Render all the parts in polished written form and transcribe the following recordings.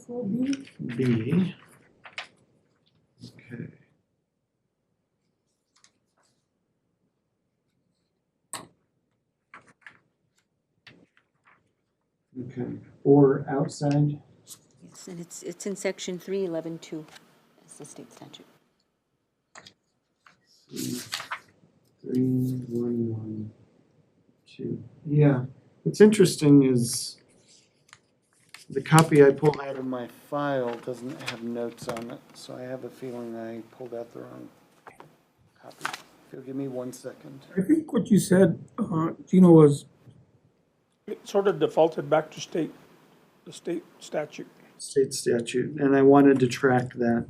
B. Okay. Okay. Or outside. Yes, and it's in section 311.2. It's the state statute. 3112. Yeah. What's interesting is the copy I pulled out of my file doesn't have notes on it, so I have a feeling I pulled out the wrong copy. If you'll give me 1 second. I think what you said, Gino, was it sort of defaulted back to the state statute. State statute, and I wanted to track that.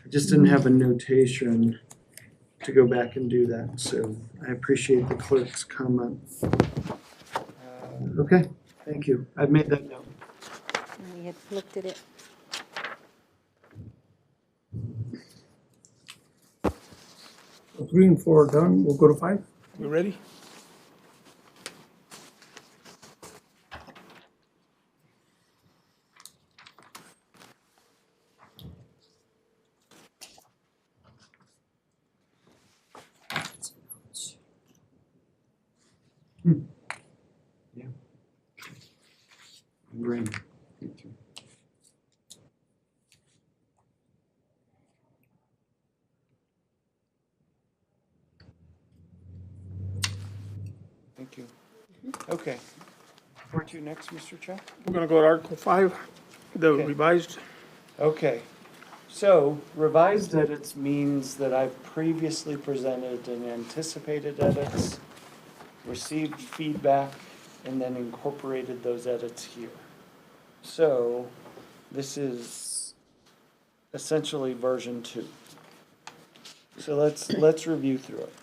I just didn't have a notation to go back and do that, so I appreciate the clerk's comment. Okay, thank you. I've made that note. We had looked at it. So 3 and 4 are done. We'll go to 5. We ready? Yeah. Brain. Thank you. Thank you. Okay. Where to next, Mr. Chair? We're going to go to Article 5, the Okay. revised. Okay. So revised edits means that I've previously presented and anticipated edits, received feedback, and then incorporated those edits here. So this is essentially version 2. So let's review through it.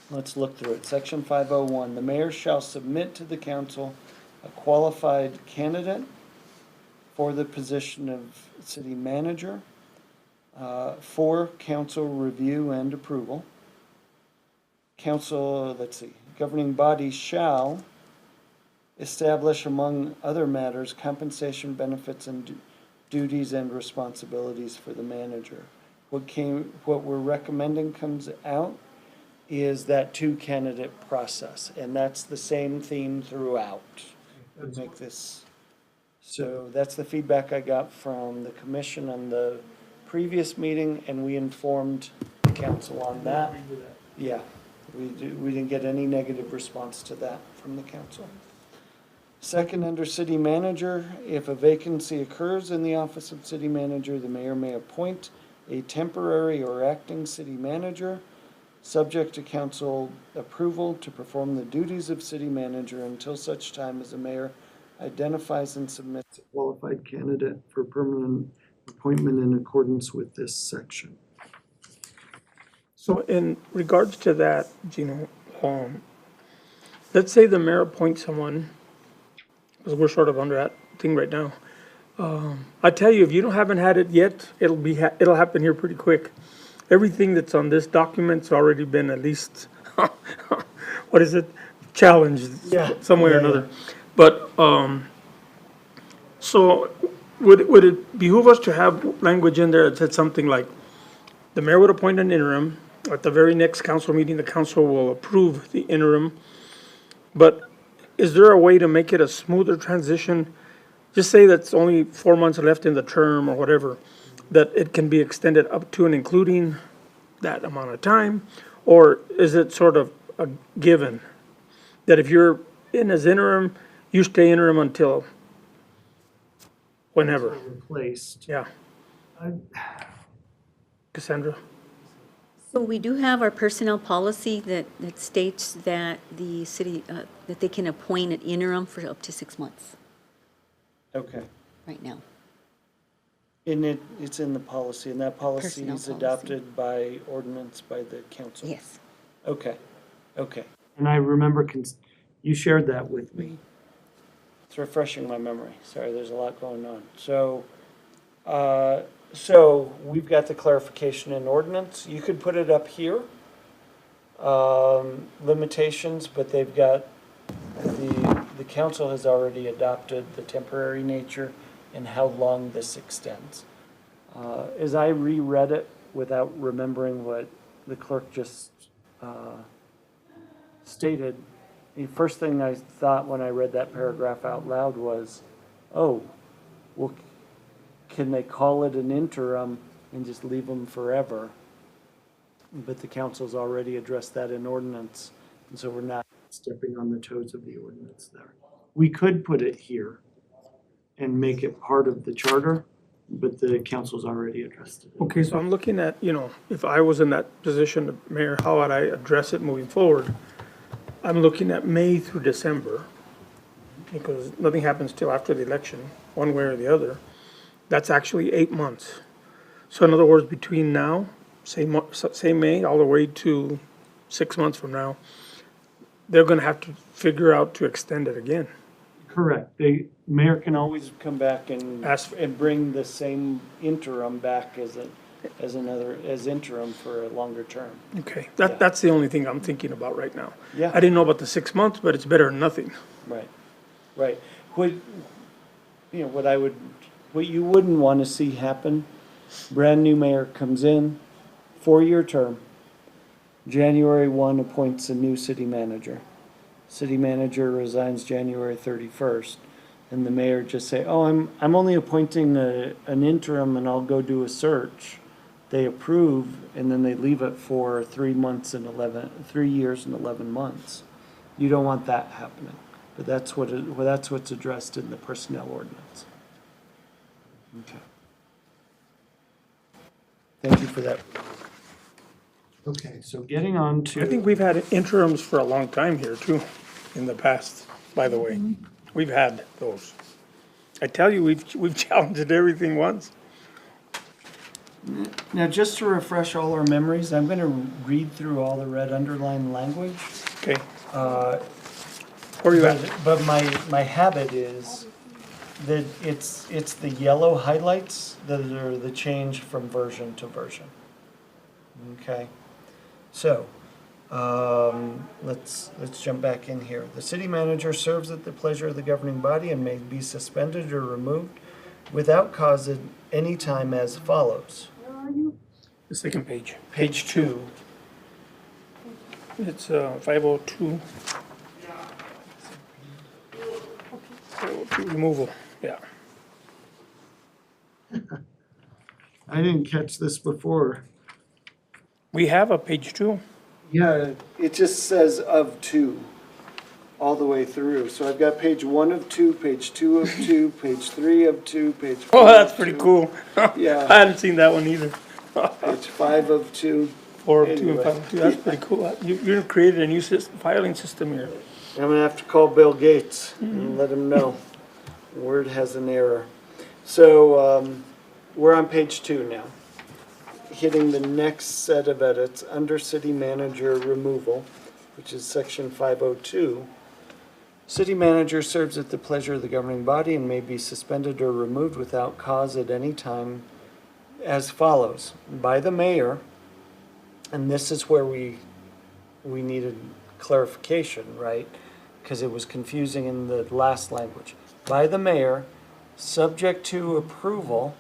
Let's look through it. Section 501, the mayor shall submit to the council a qualified candidate for the position of city manager for council review and approval. Council, governing bodies shall establish, among other matters, compensation, benefits, and duties and responsibilities for the manager. What we're recommending comes out is that 2-candidate process, and that's the same theme throughout. Make this. So that's the feedback I got from the commission on the previous meeting, and we informed the council on that. Yeah, we didn't get any negative response to that from the council. Second, under city manager, if a vacancy occurs in the office of city manager, the mayor may appoint a temporary or acting city manager, subject to council approval, to perform the duties of city manager until such time as the mayor identifies and submits a qualified candidate for permanent appointment in accordance with this section. So in regards to that, Gino, let's say the mayor appoints someone, because we're sort of under that thing right now. I tell you, if you haven't had it yet, it'll happen here pretty quick. Everything that's on this document's already been at least, what is it, challenged some way or another. But, so would it behoove us to have language in there that said something like, the mayor would appoint an interim, at the very next council meeting, the council will approve the interim, but is there a way to make it a smoother transition? Just say that's only 4 months left in the term or whatever, that it can be extended up to and including that amount of time? Or is it sort of a given that if you're in as interim, you stay interim until whenever? Replaced. Yeah. Cassandra? So we do have our personnel policy that states that the city, that they can appoint an interim for up to 6 months Okay. right now. And it's in the policy, and that policy Personnel is policy. adopted by ordinance by the council? Yes. Okay, okay. And I remember you shared that with me. It's refreshing my memory. Sorry, there's a lot going on. So we've got the clarification in ordinance. You could put it up here. Limitations, but they've got, the council has already adopted the temporary nature and how long this extends. As I reread it without remembering what the clerk just stated, the first thing I thought when I read that paragraph out loud was, oh, well, can they call it an interim and just leave them forever? But the council's already addressed that in ordinance, and so we're not stepping on the toes of the ordinance there. We could put it here and make it part of the charter, but the council's already addressed it. Okay, so I'm looking at, if I was in that position, Mayor, how would I address it moving forward? I'm looking at May through December, because nothing happens till after the election, one way or the other. That's actually 8 months. So in other words, between now, say May, all the way to 6 months from now, they're gonna have to figure out to extend it again. Correct. The mayor can always come back and Ask- and bring the same interim back as interim for a longer term. Okay, Yeah. that's the only thing I'm thinking about right now. Yeah. I didn't know about the 6 months, but it's better than nothing. Right, right. What you wouldn't want to see happen, brand new mayor comes in, 4-year term, January 1 appoints a new city manager. City manager resigns January 31st, and the mayor just say, oh, I'm only appointing an interim and I'll go do a search. They approve, and then they leave it for 3 years and 11 months. You don't want that happening. But that's what's addressed in the personnel ordinance. Okay. Thank you for that. Okay, so getting on to. I think we've had interims for a long time here too, in the past, by the way. We've had those. I tell you, we've challenged everything once. Now, just to refresh all our memories, I'm going to read through all the red underlined language. Okay. Where are you at? But my habit is that it's the yellow highlights that are the change from version to version. Okay, so let's jump back in here. The city manager serves at the pleasure of the governing body and may be suspended or removed without cause at any time as follows. The second page. Page 2. It's 502. 502 removal, yeah. I didn't catch this before. We have a page 2. Yeah, it just says of 2 all the way through. So I've got page 1 of 2, page 2 of 2, page 3 of 2, page 4 Oh, that's of pretty 2, cool. Yeah. I hadn't seen that one either. Page 5 of 2. 4 of 2 and Anyway. 5 of 2, that's pretty cool. You've created a new filing system here. I'm gonna have to call Bill Gates and let him know. Word has an error. So we're on page 2 now. Hitting the next set of edits under city manager removal, which is section 502. City manager serves at the pleasure of the governing body and may be suspended or removed without cause at any time as follows. By the mayor, and this is where we needed clarification, right? Because it was confusing in the last language. By the mayor, subject to approval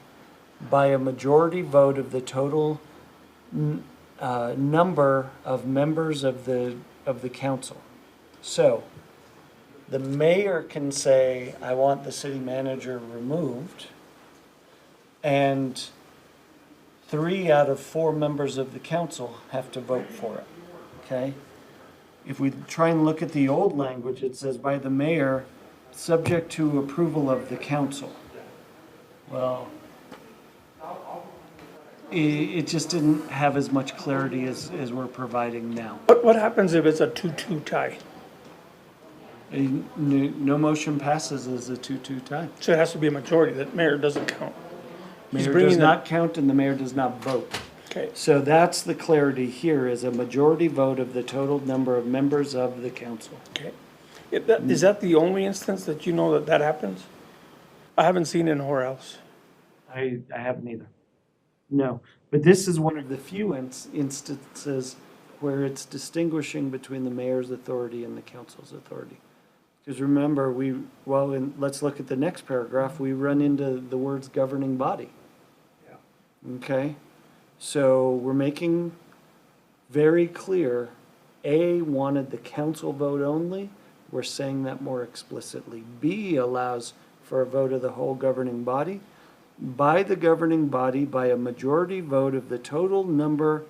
by a majority vote of the total number of members of the council. So, the mayor can say, I want the city manager removed, and 3 out of 4 members of the council have to vote for it, okay? If we try and look at the old language, it says by the mayor, subject to approval of the council. Well, it just didn't have as much clarity as we're providing now. What happens if it's a 2-2 tie? No motion passes as a 2-2 tie. So it has to be a majority, that mayor doesn't count. He's Mayor bringing does the- not count and the mayor does not vote. Okay, So that's the clarity here, is a majority vote of the total number of members of the council. okay. Is that the only instance that you know that happens? I haven't seen it anywhere else. I haven't either. No, but this is one of the few instances where it's distinguishing between the mayor's authority and the council's authority. Because remember, let's look at the next paragraph, we run into the words governing body. Okay, so we're making very clear, A wanted the council vote only, we're saying that more explicitly. B allows for a vote of the whole governing body, by the governing body by a majority vote of the total number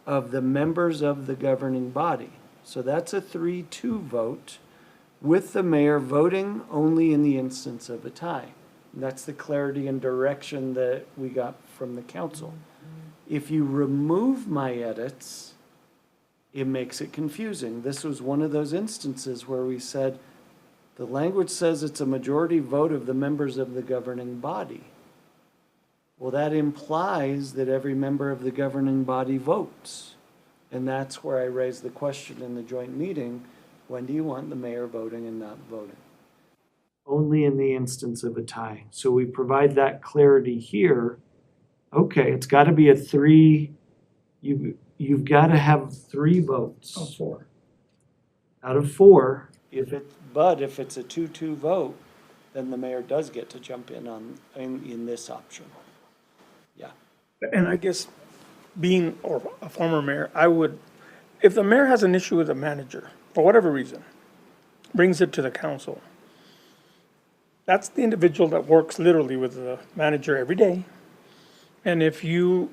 of the members of the governing body. So that's a 3-2 vote, with the mayor voting only in the instance of a tie. And that's the clarity and direction that we got from the council. If you remove my edits, it makes it confusing. This was one of those instances where we said, the language says it's a majority vote of the members of the governing body. Well, that implies that every member of the governing body votes. And that's where I raised the question in the joint meeting, when do you want the mayor voting and not voting? Only in the instance of a tie. So we provide that clarity here. Okay, it's got to be a 3, you've got to have 3 votes. Of 4. Out of 4, but if it's a 2-2 vote, then the mayor does get to jump in this option. Yeah. And I guess being or a former mayor, if the mayor has an issue with a manager, for whatever reason, brings it to the council, that's the individual that works literally with the manager every day. And if you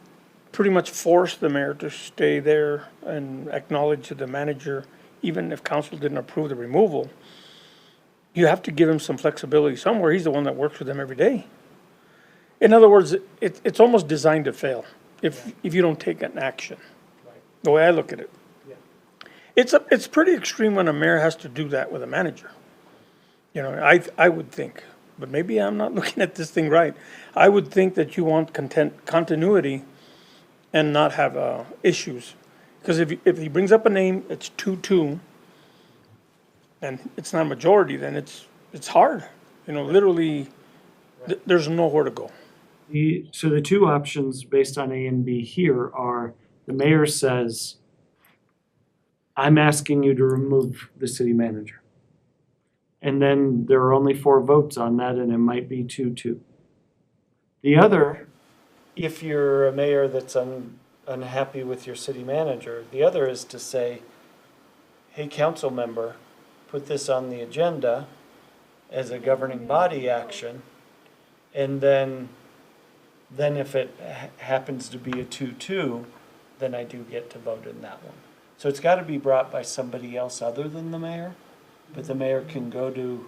pretty much force the mayor to stay there and acknowledge to the manager, even if council didn't approve the removal, you have to give him some flexibility somewhere. He's the one that works with them every day. In other words, it's almost designed to fail if you don't take an action, the way I look at it. It's pretty extreme when a mayor has to do that with a manager. You know, I would think, but maybe I'm not looking at this thing right. I would think that you want continuity and not have issues. Because if he brings up a name, it's 2-2, and it's not a majority, then it's hard. You know, literally, there's nowhere to go. So the 2 options based on A and B here are, the mayor says, I'm asking you to remove the city manager. And then there are only 4 votes on that, and it might be 2-2. The other, if you're a mayor that's unhappy with your city manager, the other is to say, hey, council member, put this on the agenda as a governing body action, and then if it happens to be a 2-2, then I do get to vote in that one. So it's got to be brought by somebody else other than the mayor, but the mayor can go to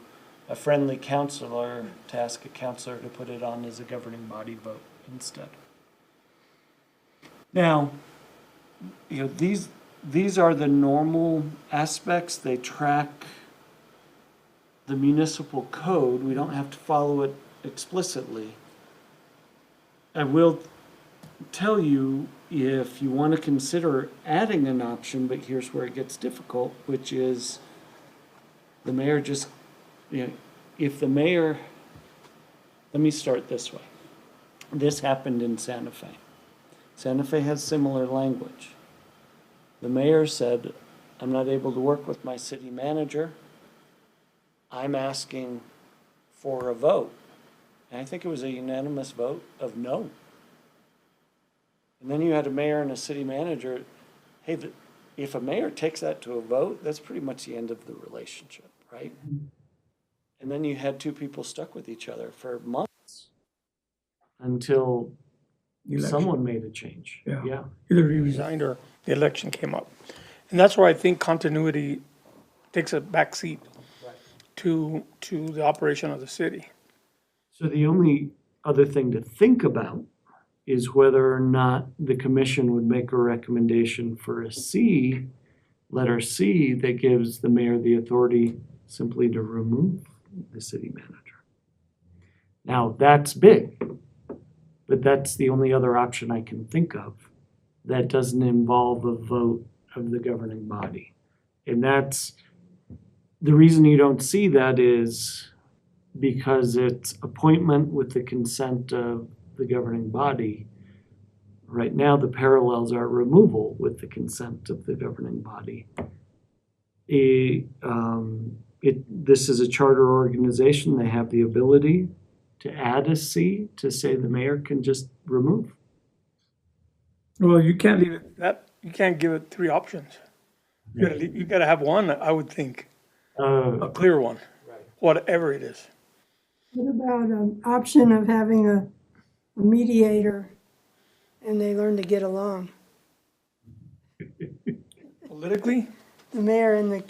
a friendly counselor to ask a counselor to put it on as a governing body vote instead. Now, you know, these are the normal aspects. They track the municipal code. We don't have to follow it explicitly. I will tell you, if you want to consider adding an option, but here's where it gets difficult, which is the mayor just, you know, if the mayor, let me start this way. This happened in Santa Fe. Santa Fe has similar language. The mayor said, I'm not able to work with my city manager. I'm asking for a vote. And I think it was a unanimous vote of no. And then you had a mayor and a city manager. Hey, if a mayor takes that to a vote, that's pretty much the end of the relationship, right? And then you had 2 people stuck with each other for months until someone made a change. Yeah. Either he resigned or the election came up. And that's where I think continuity takes a back seat to the operation of the city. So the only other thing to think about is whether or not the commission would make a recommendation for a C, letter C, that gives the mayor the authority simply to remove the city manager. Now, that's big, but that's the only other option I can think of that doesn't involve a vote of the governing body. And that's, the reason you don't see that is because it's appointment with the consent of the governing body. Right now, the parallels are removal with the consent of the governing body. this is a charter organization, they have the ability to add a C to say the mayor can just remove. Well, you can't leave it you can't give it three options. You gotta have one, I would think, a clear one, whatever it is. What about an option of having a mediator and they learn to get along? Politically, The mayor and the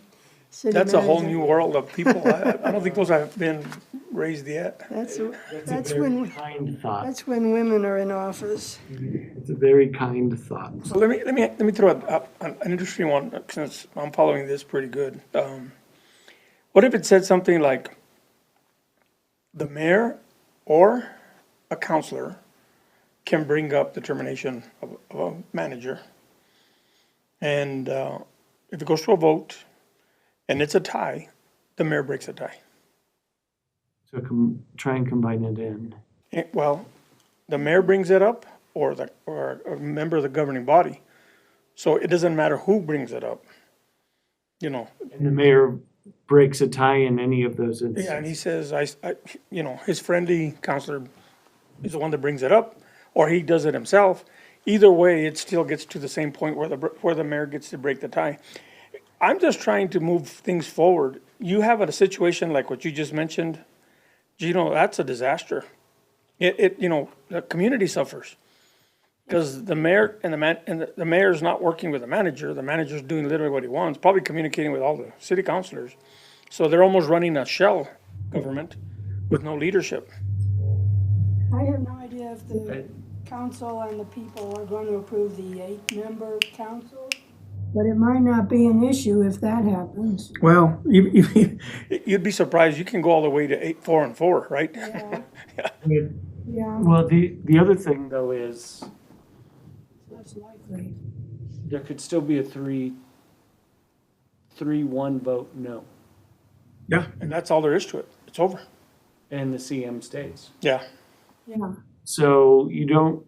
city that's a whole manager. new world of people. I don't think those have been raised yet. That's That's a very kind thought. that's when women are in office. It's a very kind thought. So let me throw an interesting one, since I'm following this pretty good. What if it said something like, the mayor or a counselor can bring up the termination of a manager? And if it goes to a vote and it's a tie, the mayor breaks a tie. So try and combine it in. Well, the mayor brings it up, or a member of the governing body. So it doesn't matter who brings it up, you know. And the mayor breaks a tie in any of those Yeah, and instances. he says, his friendly counselor is the one that brings it up, or he does it himself. Either way, it still gets to the same point where the mayor gets to break the tie. I'm just trying to move things forward. You have a situation like what you just mentioned, Gino, that's a disaster. The community suffers. Because the mayor and the mayor's not working with the manager. The manager's doing literally what he wants, probably communicating with all the city councilors. So they're almost running a shell government with no leadership. I have no idea if the council and the people are going to approve the 8-member council, but it might not be an issue if that happens. Well, you'd be surprised. You can go all the way to 8, 4, and 4, right? Yeah, yeah, Well, the other thing though is that's likely. there could still be a 3-1 vote no, Yeah, and that's all there is to it. It's over. and the CM stays. Yeah. Yeah, So you don't,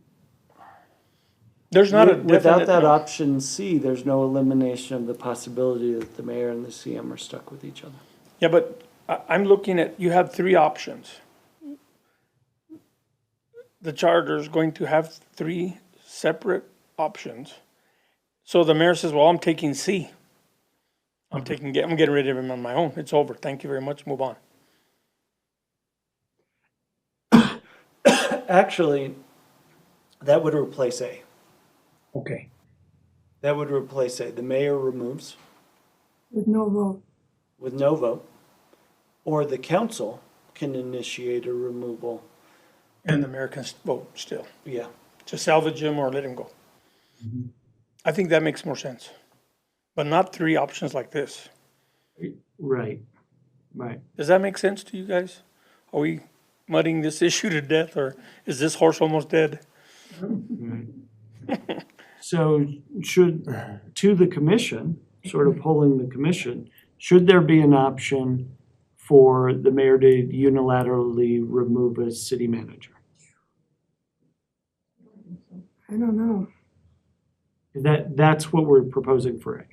There's not a without definite that no. option C, there's no elimination of the possibility that the mayor and the CM are stuck with each other. Yeah, but I'm looking at, you have three options. The charter's going to have three separate options. So the mayor says, well, I'm taking C. I'm getting rid of him on my own. It's over. Thank you very much. Move on. Actually, that would replace A. Okay. That would replace A. The mayor removes with no vote. with no vote, or the council can initiate a removal. And the mayor can vote still, Yeah. to salvage him or let him go. I think that makes more sense. But not three options like this. Right. Right. Does that make sense to you guys? Are we mudding this issue to death, or is this horse almost dead? Right. So to the commission, sort of polling the commission, should there be an option for the mayor to unilaterally remove a city manager? I don't know. That's what we're proposing for A.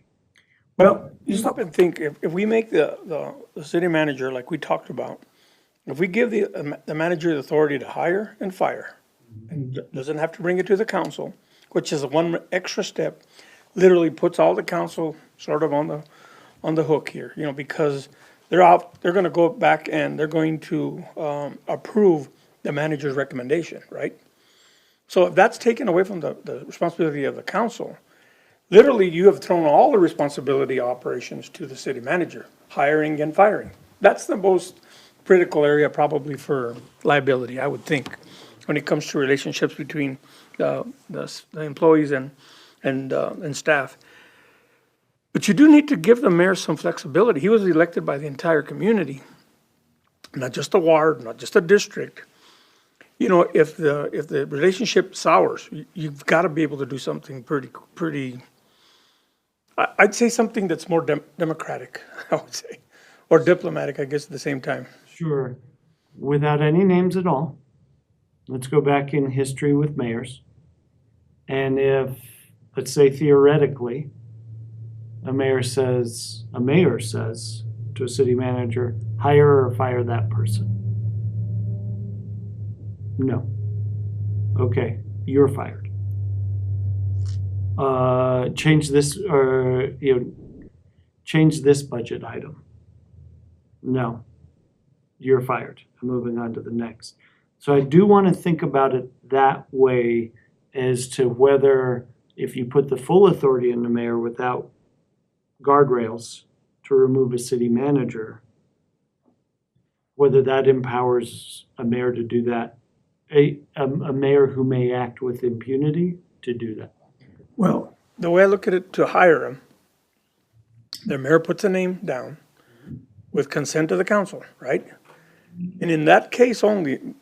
Well, you stop and think, if we make the city manager, like we talked about, if we give the manager the authority to hire and fire, and doesn't have to bring it to the council, which is one extra step, literally puts all the council sort of on the hook here, because they're gonna go back and they're going to approve the manager's recommendation, right? So if that's taken away from the responsibility of the council, literally you have thrown all the responsibility operations to the city manager, hiring and firing. That's the most critical area probably for liability, I would think, when it comes to relationships between the employees and staff. But you do need to give the mayor some flexibility. He was elected by the entire community, not just a ward, not just a district. If the relationship sours, you've got to be able to do something pretty. I'd say something that's more democratic, I would say, or diplomatic, I guess, at the same time. Sure. Without any names at all, let's go back in history with mayors. And if, let's say theoretically, a mayor says, to a city manager, hire or fire that person? No. Okay, you're fired. Change this, or, change this budget item. No, you're fired. I'm moving on to the next. So I do want to think about it that way as to whether if you put the full authority in the mayor without guardrails to remove a city manager, whether that empowers a mayor to do that, a mayor who may act with impunity to do that. Well, the way I look at it, to hire him, the mayor puts a name down with consent of the council, right? And in that case only, and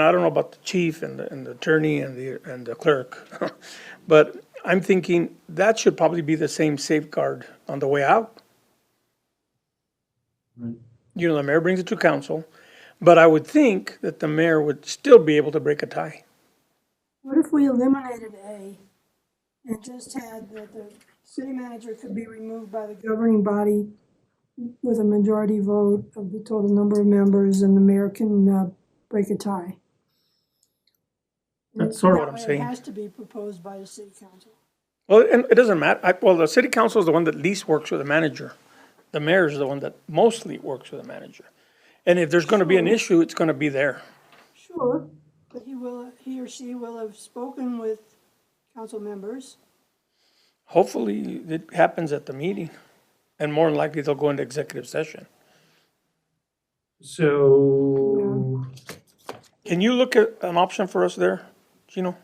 I don't know about the chief and the attorney and the clerk, but I'm thinking that should probably be the same safeguard on the way out. Right. You know, the mayor brings it to council, but I would think that the mayor would still be able to break a tie. What if we eliminated A and just had that the city manager could be removed by the governing body with a majority vote of the total number of members, and the mayor can break a tie? That's sort of what That I'm way saying. It has to be proposed by the city council. Well, and it doesn't matter. Well, the city council is the one that least works with the manager. The mayor is the one that mostly works with the manager. And if there's gonna be an issue, it's gonna be there. Sure, but he or she will have spoken with council members. Hopefully, it happens at the meeting, and more than likely, they'll go into executive session. So, Can you look at an option for us there, Gino?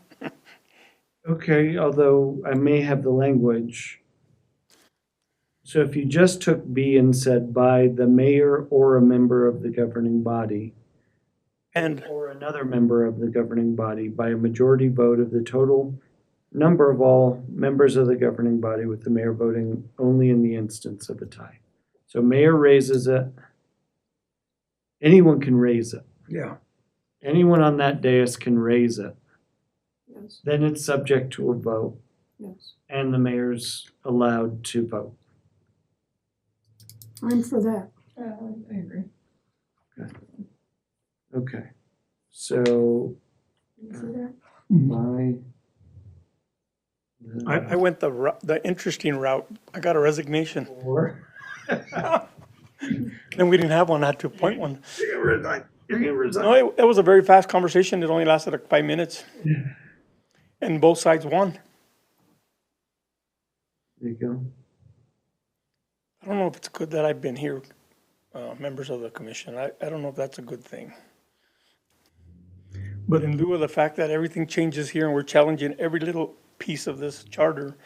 okay, although I may have the language. So if you just took B and said by the mayor or a member of the governing body, And, or another member of the governing body by a majority vote of the total number of all members of the governing body, with the mayor voting only in the instance of a tie. So mayor raises it. Anyone can raise it. yeah, Anyone on that dais can raise it. Yes, Then it's subject to a vote, yes. and the mayor's allowed to vote. I'm for that. I agree. Okay, so You for that? by I went the interesting route. I got a resignation. or And we didn't have one, I had to appoint one. you're gonna resign. You're gonna resign. No, it was a very fast conversation. It only lasted like 5 minutes. And both sides won. There you go. I don't know if it's good that I've been here, members of the commission. I don't know if that's a good thing. But in lieu of the fact that everything changes here and we're challenging every little piece of this charter,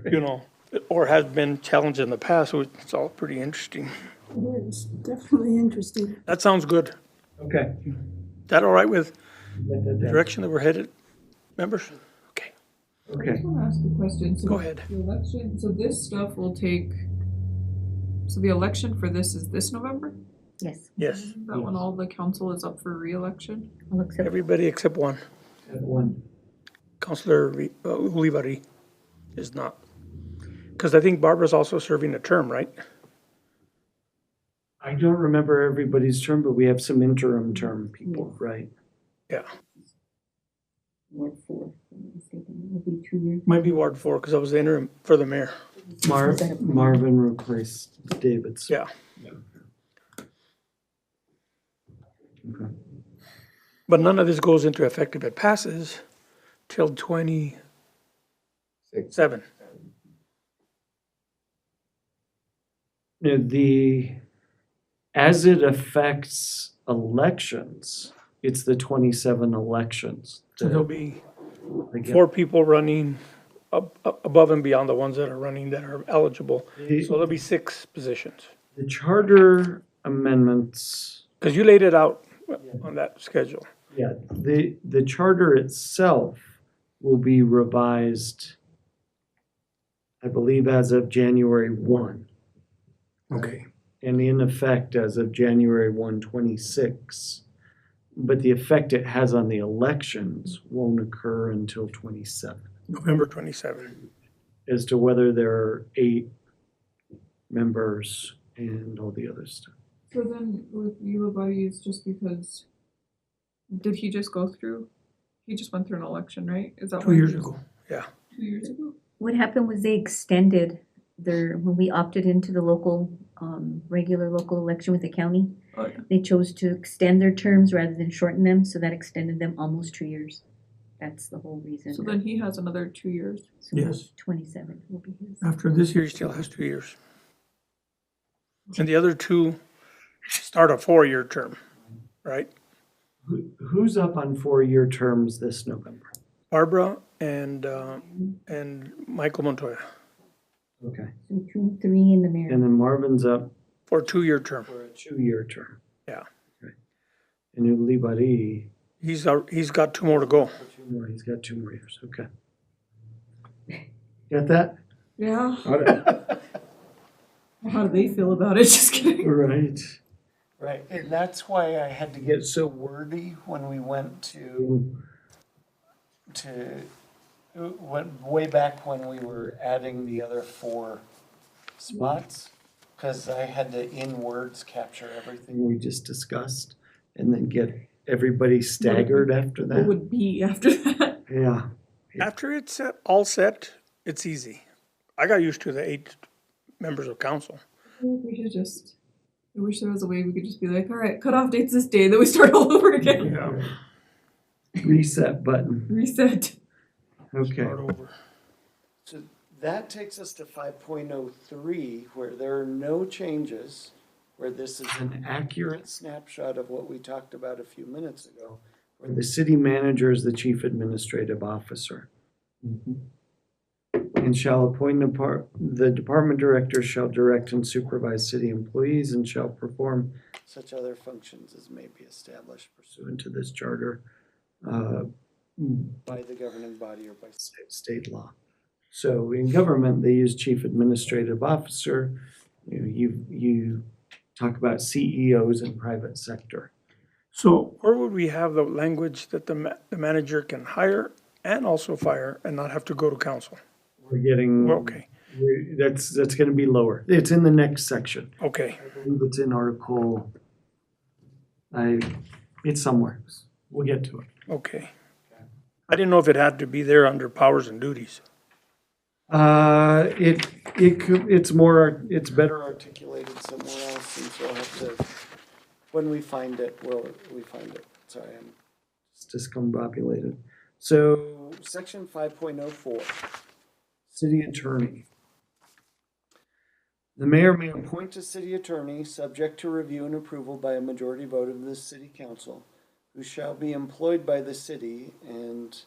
you know, or has been challenged in the past, so it's all pretty interesting. It is definitely interesting. That sounds good. Okay. Is that all right with Get that the down. direction that we're headed, members? Okay, I Okay. just want to ask a question. So Go ahead. The election, so this stuff will take, so the election for this is this November? Yes. yes. Is that when all the council is up for re-election? I'll accept. Everybody except one. At one. Counselor Ulibarri is not. Because I think Barbara's also serving a term, right? I don't remember everybody's term, but we have some interim term people, right? Yeah. Ward 4, if I'm not mistaken. It'll be 2 years. Might be Ward 4, because I was the interim for the mayor. Marvin replaced David's. Yeah. Okay. But none of this goes into effect if it passes till 27. Now, as it affects elections, it's the 27 elections. So there'll be that get- 4 people running above and beyond the ones that are running that are eligible. So there'll be 6 positions. The charter amendments, Because you laid it out on that schedule. yeah, the charter itself will be revised, I believe, as of January 1. Okay. And in effect as of January 1, 26. But the effect it has on the elections won't occur until 27. November 27. As to whether there are 8 members and all the other stuff. So then with Yuba Buddy, it's just because, did he just go through, he just went through an election, right? Is that 2 why years he's- ago, yeah. 2 years ago? What happened was they extended when we opted into the local, regular local election with the county, Oh, yeah. they chose to extend their terms rather than shorten them, so that extended them almost 2 years. That's the whole reason. So then he has another 2 years. So Yes. 27 will be his. After this year, he still has 2 years. And the other two start a 4-year term, right? Who's up on 4-year terms this November? Barbara and Michael Montoya Okay. So 2, 3 in the mayor. And then Marvin's up for a 2-year term. for a 2-year term. Yeah. Okay. And Ulibari, He's got 2 more to go. he's got 2 more years, okay. Get that? Yeah. Right. How do they feel about it? Just kidding. Right, and that's why I had to get so wordy when we went went way back when we were adding the other 4 spots. Cause I had to in words capture everything we just discussed and then get everybody staggered after What that. would be after that? Yeah, After it's all set, it's easy. I got used to the 8 members of council. We should just, I wish there was a way we could just be like, all right, cutoff date's this day, then we start all over again. Yeah. reset button, Reset. okay. Start over. So that takes us to 5.03, where there are no changes, where this is an accurate snapshot of what we talked about a few minutes ago, where the city manager is the chief administrative officer. And shall appoint the department director shall direct and supervise city employees and shall perform such other functions as may be established pursuant to this charter by the governing body or by state law. So in government, they use chief administrative officer. You talk about CEOs in private sector. So where would we have the language that the manager can hire and also fire and not have to go to council? We're getting, Okay, that's gonna be lower. It's in the next section. okay. I believe it's in Article, it's somewhere. We'll get to it. Okay. I didn't know if it had to be there under powers and duties. It's better articulated somewhere else, and so I'll have to, when we find it, we find it. Sorry, I'm just discombobulated. So, section 5.04, city attorney. The mayor may appoint a city attorney, subject to review and approval by a majority vote of the city council, who shall be employed by the city, and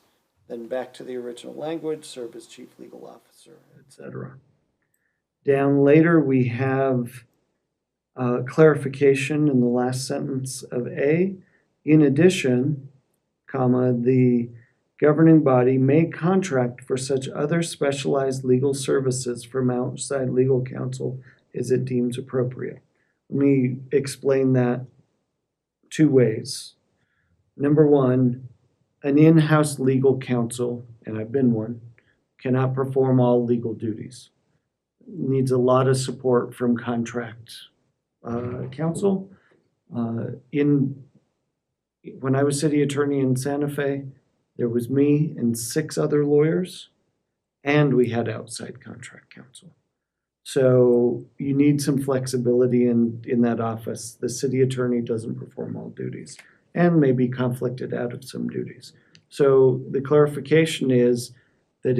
then back to the original language, serve as chief legal officer, etc. Down later, we have clarification in the last sentence of A. In addition, comma, the governing body may contract for such other specialized legal services from outside legal counsel as it deems appropriate. Let me explain that 2 ways. Number 1, an in-house legal counsel, and I've been one, cannot perform all legal duties. Needs a lot of support from contract counsel. When I was city attorney in Santa Fe, there was me and 6 other lawyers, and we had outside contract counsel. So you need some flexibility in that office. The city attorney doesn't perform all duties and may be conflicted out of some duties. So the clarification is that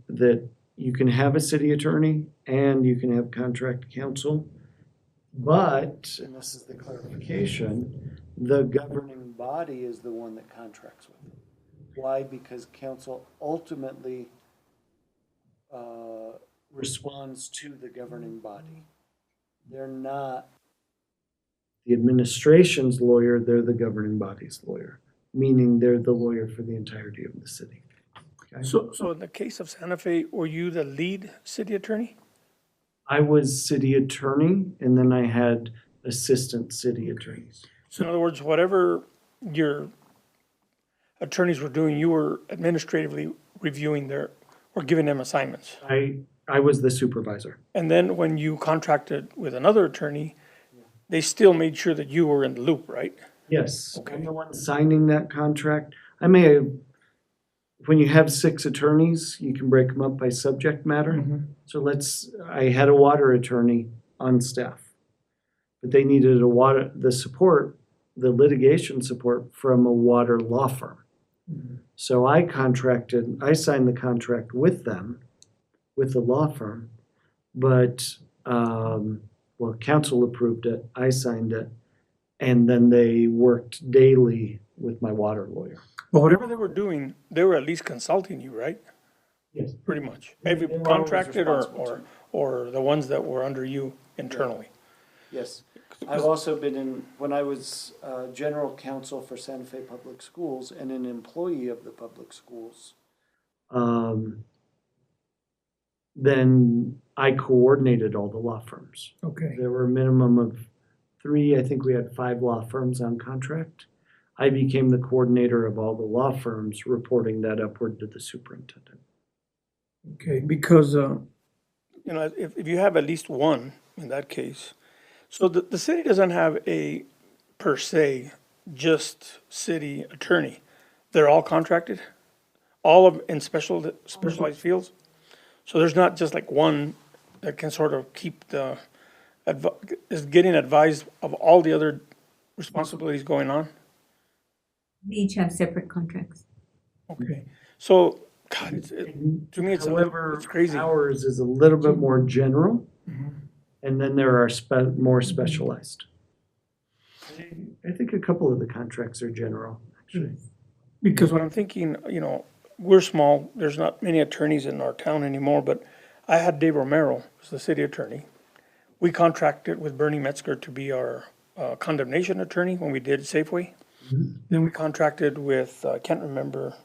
that you can have a city attorney and you can have contract counsel, but, and this is the clarification, the governing body is the one that contracts with them. Why? Because council ultimately responds to the governing body. They're not the administration's lawyer, they're the governing body's lawyer, meaning they're the lawyer for the entirety of the city. Okay? So in the case of Santa Fe, were you the lead city attorney? I was city attorney, and then I had assistant city attorneys. So in other words, whatever your attorneys were doing, you were administratively reviewing or giving them assignments. I was the supervisor. And then when you contracted with another attorney, they still made sure that you were in the loop, right? Yes, Okay. I'm the one signing that contract. I may have, when you have 6 attorneys, you can break them up by subject matter. So I had a water attorney on staff, but they needed the litigation support from a water law firm. So I signed the contract with them, with the law firm, but, well, council approved it, I signed it, and then they worked daily with my water lawyer. But whatever they were doing, they were at least consulting you, right? Yes. Pretty much. Every They were always contracted responsible to me. or the ones that were under you internally. Yes. I've also been when I was general counsel for Santa Fe Public Schools and an employee of the public schools, then I coordinated all the law firms. Okay. There were a minimum of 3, I think we had 5 law firms on contract. I became the coordinator of all the law firms, reporting that upward to the superintendent. Okay, because, if you have at least one in that case, so the city doesn't have a, per se, just city attorney. They're all contracted? All of, in specialized fields? So there's not just like one that can sort of keep is getting advised of all the other responsibilities going on? We each have separate contracts. Okay, so, God, to me, However, it's crazy. ours is a little bit more general, and then there are more specialized. I think a couple of the contracts are general, actually. Because what I'm thinking, we're small, there's not many attorneys in our town anymore, but I had Dave Romero, who's the city attorney. We contracted with Bernie Metzger to be our condemnation attorney when we did Safeway. Then we contracted with, I can't remember,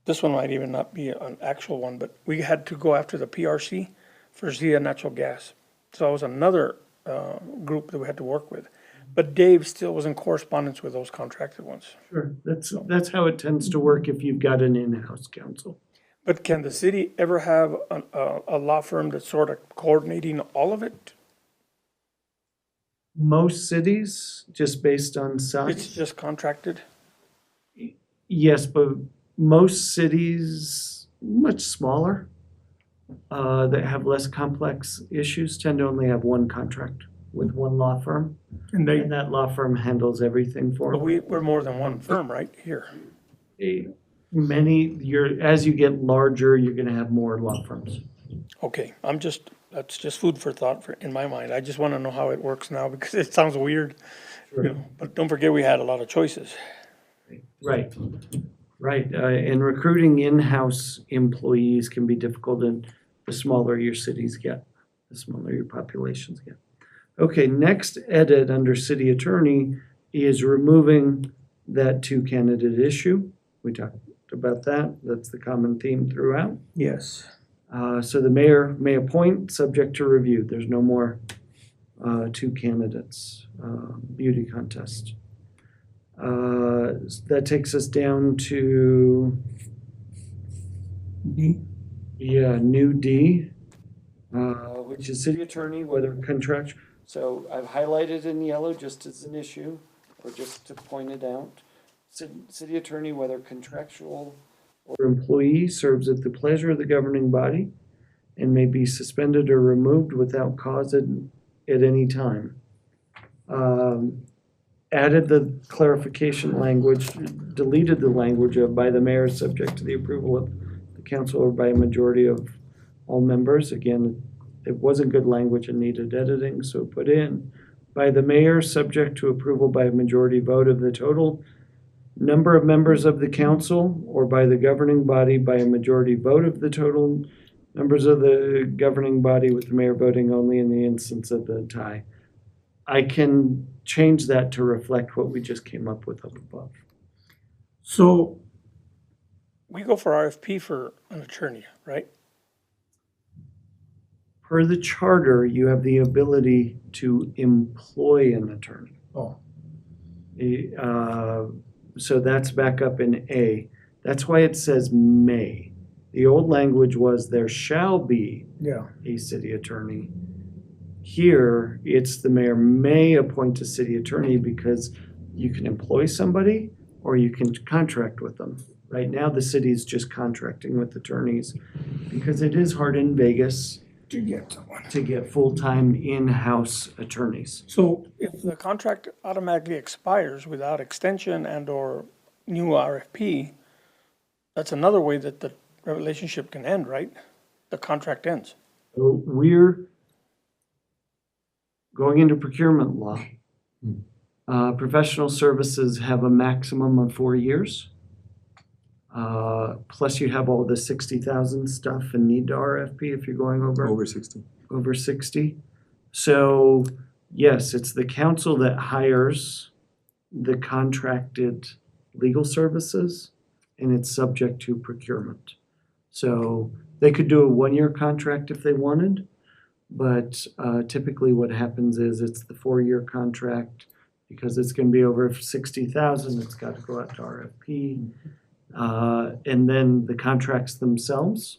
this one might even not be an actual one, but we had to go after the PRC for Zia Natural Gas. So it was another group that we had to work with. But Dave still was in correspondence with those contracted ones. Sure, that's how it tends to work if you've got an in-house counsel. But can the city ever have a law firm that's sort of coordinating all of it? Most cities, just based on It's size, just contracted? yes, but most cities, much smaller, that have less complex issues tend to only have one contract with one law firm. And And that law firm handles everything for but them. we're more than one firm, right, here? As you get larger, you're gonna have more law firms. Okay, that's just food for thought in my mind. I just want to know how it works now because it sounds weird. But don't forget, we had a lot of choices. Right, right. And recruiting in-house employees can be difficult, and the smaller your cities get, the smaller your populations get. Okay, next edit under city attorney is removing that 2-candidate issue. We talked about that. That's the common theme throughout. Yes. So the mayor may appoint, subject to review. There's no more 2 candidates, beauty contest. That takes us down to D. new D, which is city attorney, whether contract. So I've highlighted in yellow just as an issue, or just to point it out. City attorney, whether contractual or employee, serves at the pleasure of the governing body and may be suspended or removed without cause at any time. Added the clarification language, deleted the language of by the mayor subject to the approval of the council or by a majority of all members. Again, it wasn't good language and needed editing, so put in by the mayor subject to approval by a majority vote of the total number of members of the council or by the governing body by a majority vote of the total members of the governing body, with the mayor voting only in the instance of the tie. I can change that to reflect what we just came up with up above. So we go for RFP for an attorney, right? Per the charter, you have the ability to employ an attorney. Oh. So that's back up in A. That's why it says may. The old language was there shall be Yeah. a city attorney. Here, it's the mayor may appoint a city attorney because you can employ somebody or you can contract with them. Right now, the city's just contracting with attorneys because it is hard in Vegas To get someone. to get full-time in-house attorneys. So if the contract automatically expires without extension and/or new RFP, that's another way that the relationship can end, right? The contract ends. So we're going into procurement law. Professional services have a maximum of 4 years. Plus you have all the 60,000 stuff and need to RFP if you're going Over 60. over 60. So yes, it's the council that hires the contracted legal services and it's subject to procurement. So they could do a 1-year contract if they wanted, but typically what happens is it's the 4-year contract because it's going to be over 60,000, it's got to go out to RFP. And then the contracts themselves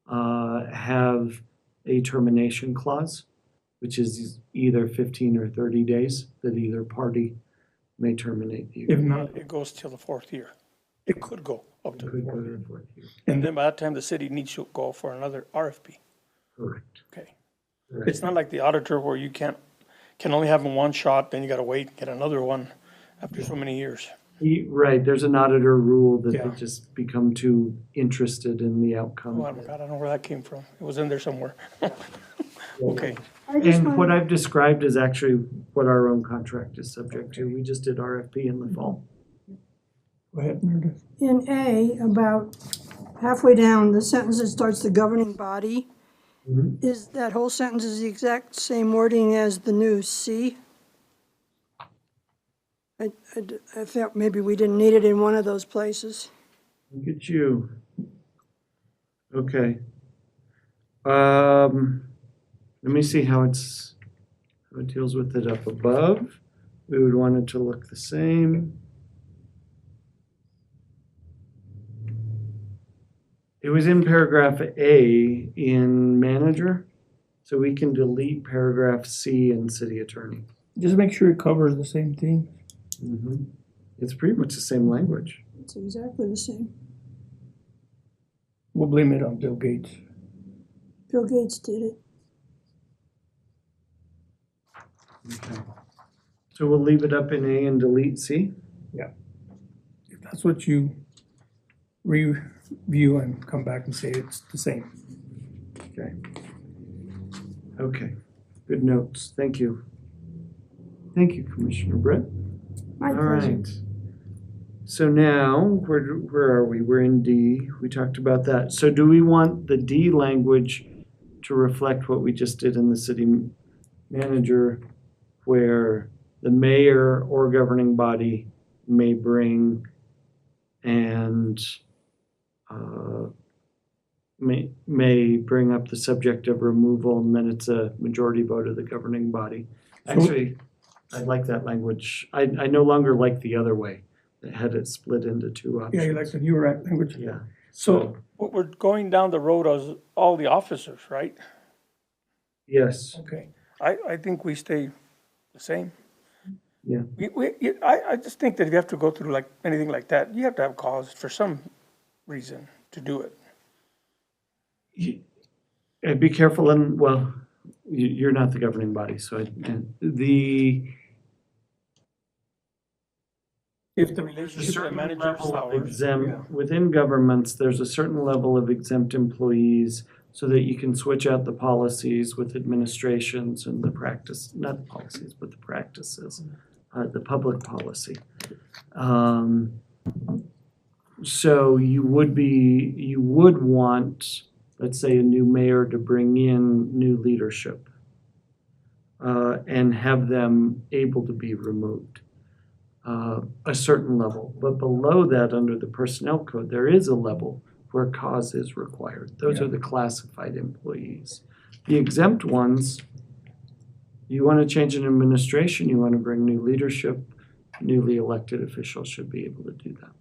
have a termination clause, which is either 15 or 30 days that either party may terminate the If agreement. not, it goes till the 4th year. It could go up to the Could go 4th to year. the 4th year. And then by that time, the city needs to go for another RFP. Correct. Okay. Correct. It's not like the auditor where you can only have them one shot, then you gotta wait, get another one after so many years. Right, there's an auditor rule that Yeah. they just become too interested in the outcome. Oh, God, I don't know where that came from. It was in there somewhere. Okay. I just And what want, I've described is actually what our own contract is subject to. We just did RFP in the fall. Go ahead, Meredith. in A, about halfway down, the sentence that starts the governing body, Mhm. is that whole sentence is the exact same wording as the new C? I felt maybe we didn't need it in one of those places. Look at you. Okay. Let me see how it deals with it up above. We would want it to look the same. It was in paragraph A in manager, so we can delete paragraph C in city attorney. Just make sure it covers the same thing. Mhm. It's pretty much the same language. It's exactly the same. We'll blame it on Bill Gates. Bill Gates did it. Okay. So we'll leave it up in A and delete C? If that's what you review and come back and say it's the same. Okay. Okay, good notes, thank you. Thank you, Commissioner Brett. My All pleasure. right. So now, where are we? We're in D, we talked about that. So do we want the D language to reflect what we just did in the city manager, where the mayor or governing body may bring and may bring up the subject of removal, and then it's a majority vote of the governing body. Actually, I like that language. I no longer like the other way, that had it split into two options. Yeah, you like the newer language? Yeah. So we're going down the road as all the officers, right? Yes, Okay. I think we stay the same. Yeah. I just think that if you have to go through like anything like that, you have to have cause for some reason to do it. and be careful, and, well, you're not the governing body, so If the There's a relationship with the certain manager level of sours. exempt, within governments, there's a certain level of exempt employees so that you can switch out the policies with administrations and the practice, not the policies, but the practices, the public policy. So you would want, let's say, a new mayor to bring in new leadership and have them able to be removed. A certain level, but below that, under the personnel code, there is a level where cause is required. Those are the classified employees. The exempt ones, you want to change an administration, you want to bring new leadership, newly elected officials should be able to do that.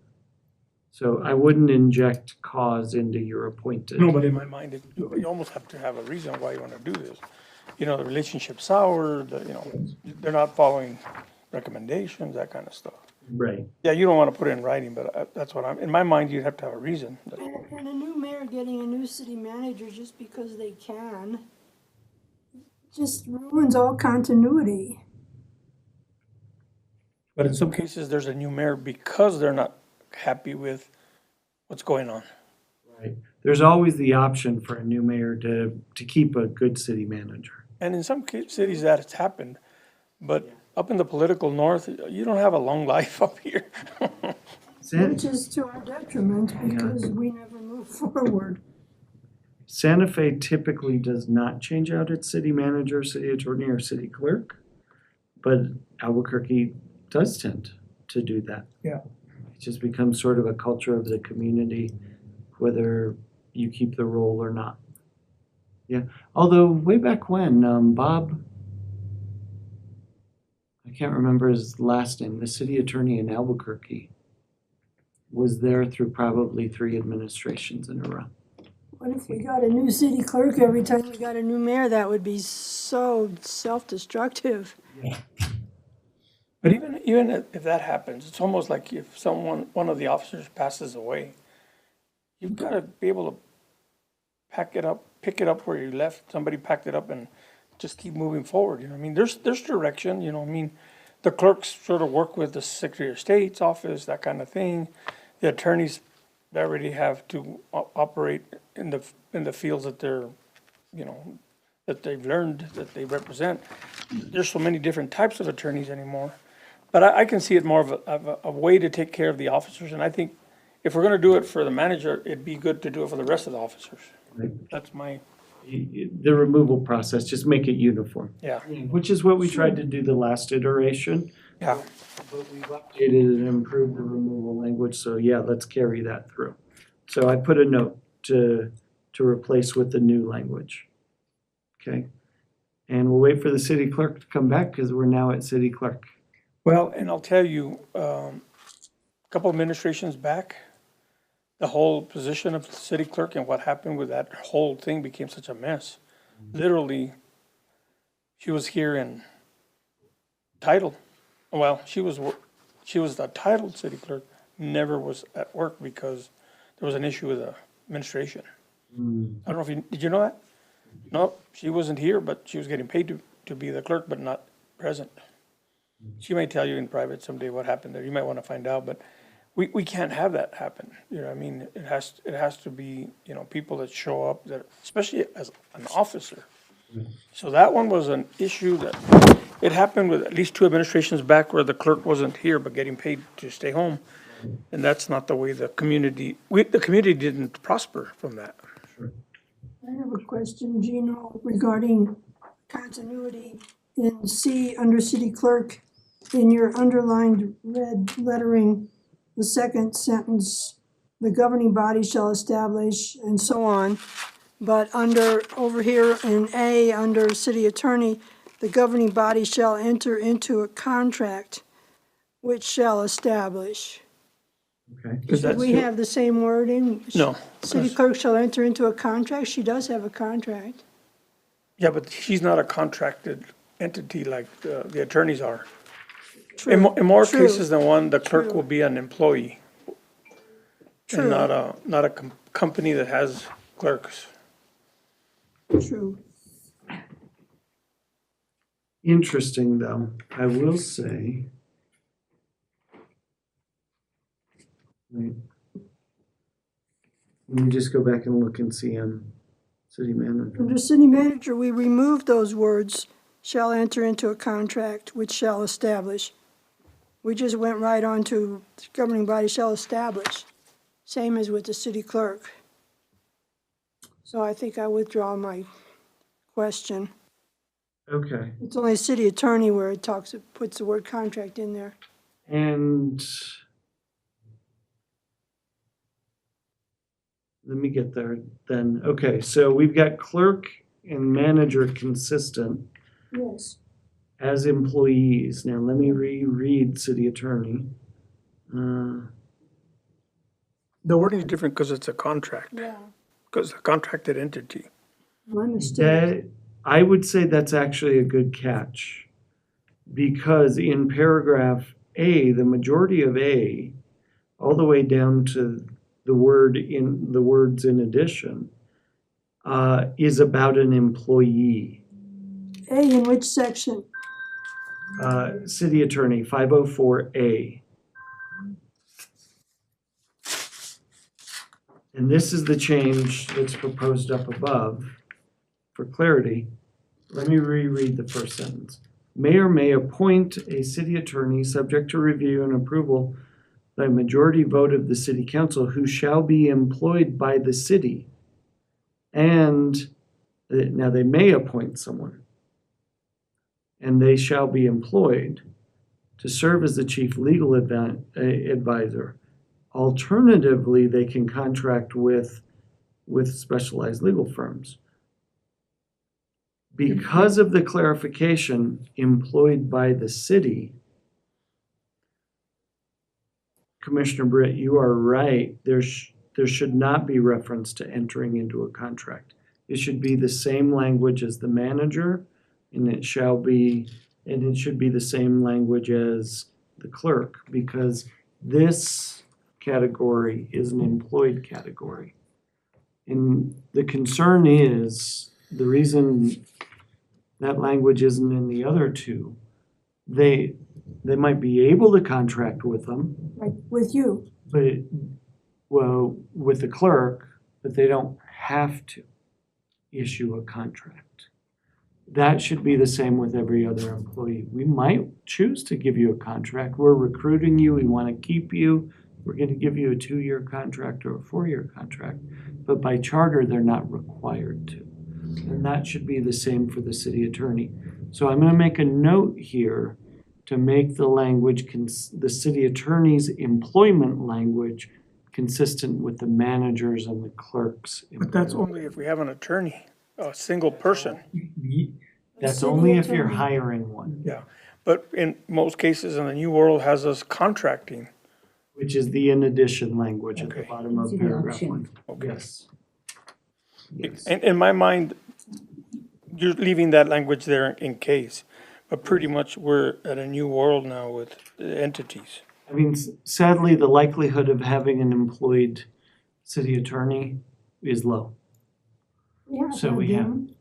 So I wouldn't inject cause into your appointed. No, but in my mind, you almost have to have a reason why you want to do this. You know, the relationship's sour, they're not following recommendations, that kind of stuff. Right. Yeah, you don't want to put it in writing, but that's what in my mind, you'd have to have a reason. And a new mayor getting a new city manager just because they can just ruins all continuity. But in some cases, there's a new mayor because they're not happy with what's going on. Right. There's always the option for a new mayor to keep a good city manager. And in some cities that has happened, but up in the political north, you don't have a long life up here. Which is to our detriment because we never move forward. Santa Fe typically does not change out its city manager, city attorney, or city clerk, but Albuquerque does tend to do that. Yeah. It just becomes sort of a culture of the community, whether you keep the role or not. Yeah, although way back when, Bob, I can't remember his last name, the city attorney in Albuquerque, was there through probably 3 administrations in a row. What if we got a new city clerk every time we got a new mayor? That would be so self-destructive. But even if that happens, it's almost like if one of the officers passes away, you've got to be able to pick it up where you left, somebody packed it up and just keep moving forward, you know, I mean, there's direction, you know, I mean, the clerks sort of work with the Secretary of State's office, that kind of thing. The attorneys, they already have to operate in the fields that they're, you know, that they've learned, that they represent. There's so many different types of attorneys anymore. But I can see it more of a way to take care of the officers, and I think if we're gonna do it for the manager, it'd be good to do it for the rest of the officers. Right. That's my, The removal process, just make it uniform, yeah, which is what we tried to do the last iteration. yeah. But we've updated and improved the removal language, so yeah, let's carry that through. So I put a note to replace with the new language. Okay? And we'll wait for the city clerk to come back because we're now at city clerk. Well, and I'll tell you, a couple administrations back, the whole position of the city clerk and what happened with that whole thing became such a mess. Literally, she was here in title. Well, she was the titled city clerk, never was at work because there was an issue with the administration. I don't know if did you know that? No, she wasn't here, but she was getting paid to be the clerk, but not present. She may tell you in private someday what happened there. You might want to find out, but we can't have that happen. You know, what I mean, it has to be, you know, people that show up that, especially as an officer. So that one was an issue that, it happened with at least 2 administrations back where the clerk wasn't here but getting paid to stay home. And that's not the way the community didn't prosper from that. I have a question, Gino, regarding continuity in C under city clerk. In your underlined red lettering, the second sentence, the governing body shall establish and so on. But over here in A, under city attorney, the governing body shall enter into a contract which shall establish. Okay? Should we have the same wording? No. City clerk shall enter into a contract? She does have a contract. Yeah, but she's not a contracted entity like the attorneys are. True, In more true, cases than one, the clerk True. will be an employee True. and not a company that has clerks. True. Interesting, though, I will say. Wait. Let me just go back and look and see city manager. Under city manager, we removed those words, shall enter into a contract which shall establish. We just went right on to governing body shall establish, same as with the city clerk. So I think I withdraw my question. Okay, It's only city attorney where it puts the word contract in there. and let me get there then. Okay, so we've got clerk and manager consistent Yes. as employees. Now let me reread city attorney. The wording is different because it's a contract, Yeah, because a contracted entity. my mistake. That, I would say that's actually a good catch. Because in paragraph A, the majority of A, all the way down to the words in addition, is about an employee. A in which section? City Attorney, 504A. And this is the change that's proposed up above. For clarity, let me reread the first sentence. Mayor may appoint a city attorney subject to review and approval by a majority vote of the city council who shall be employed by the city. And now they may appoint someone. And they shall be employed to serve as the chief legal advisor. Alternatively, they can contract with specialized legal firms. Because of the clarification, employed by the city, Commissioner Britt, you are right. There should not be reference to entering into a contract. It should be the same language as the manager, and it should be the same language as the clerk, because this category is an employed category. And the concern is, the reason that language isn't in the other two, they might be able to contract with them, Like with you? but, well, with the clerk, but they don't have to issue a contract. That should be the same with every other employee. We might choose to give you a contract. We're recruiting you, we want to keep you. We're going to give you a 2-year contract or a 4-year contract, but by charter, they're not required to. And that should be the same for the city attorney. So I'm going to make a note here to make the language, the city attorney's employment language consistent with the managers and the clerks. But that's only if we have an attorney, a single person. That's City only if you're attorney. hiring one, Yeah. But in most cases in the new world has us contracting. which is the in addition language at the Okay. bottom of It's the paragraph option. 1. Okay. Yes. Yes. In my mind, you're leaving that language there in case, but pretty much we're at a new world now with entities. I mean, sadly, the likelihood of having an employed city attorney is low. Yeah. So we have- them.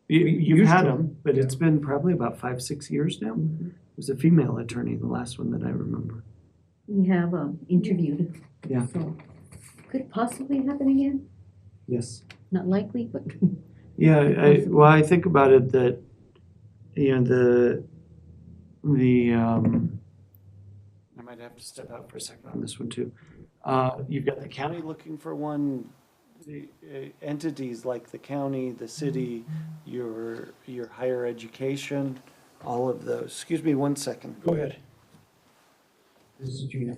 You've had them, but it's been probably about 5-6 years now. It was a female attorney, the last one that I remember. We have interviewed. Yeah. So could possibly happen again. Yes. Not likely, but Yeah, I think about it that, you know, I might have to step out for a second on this one too. You've got the county looking for one, the entities like the county, the city, your higher education, all of those. Excuse me 1 second. Go ahead. This is Gina.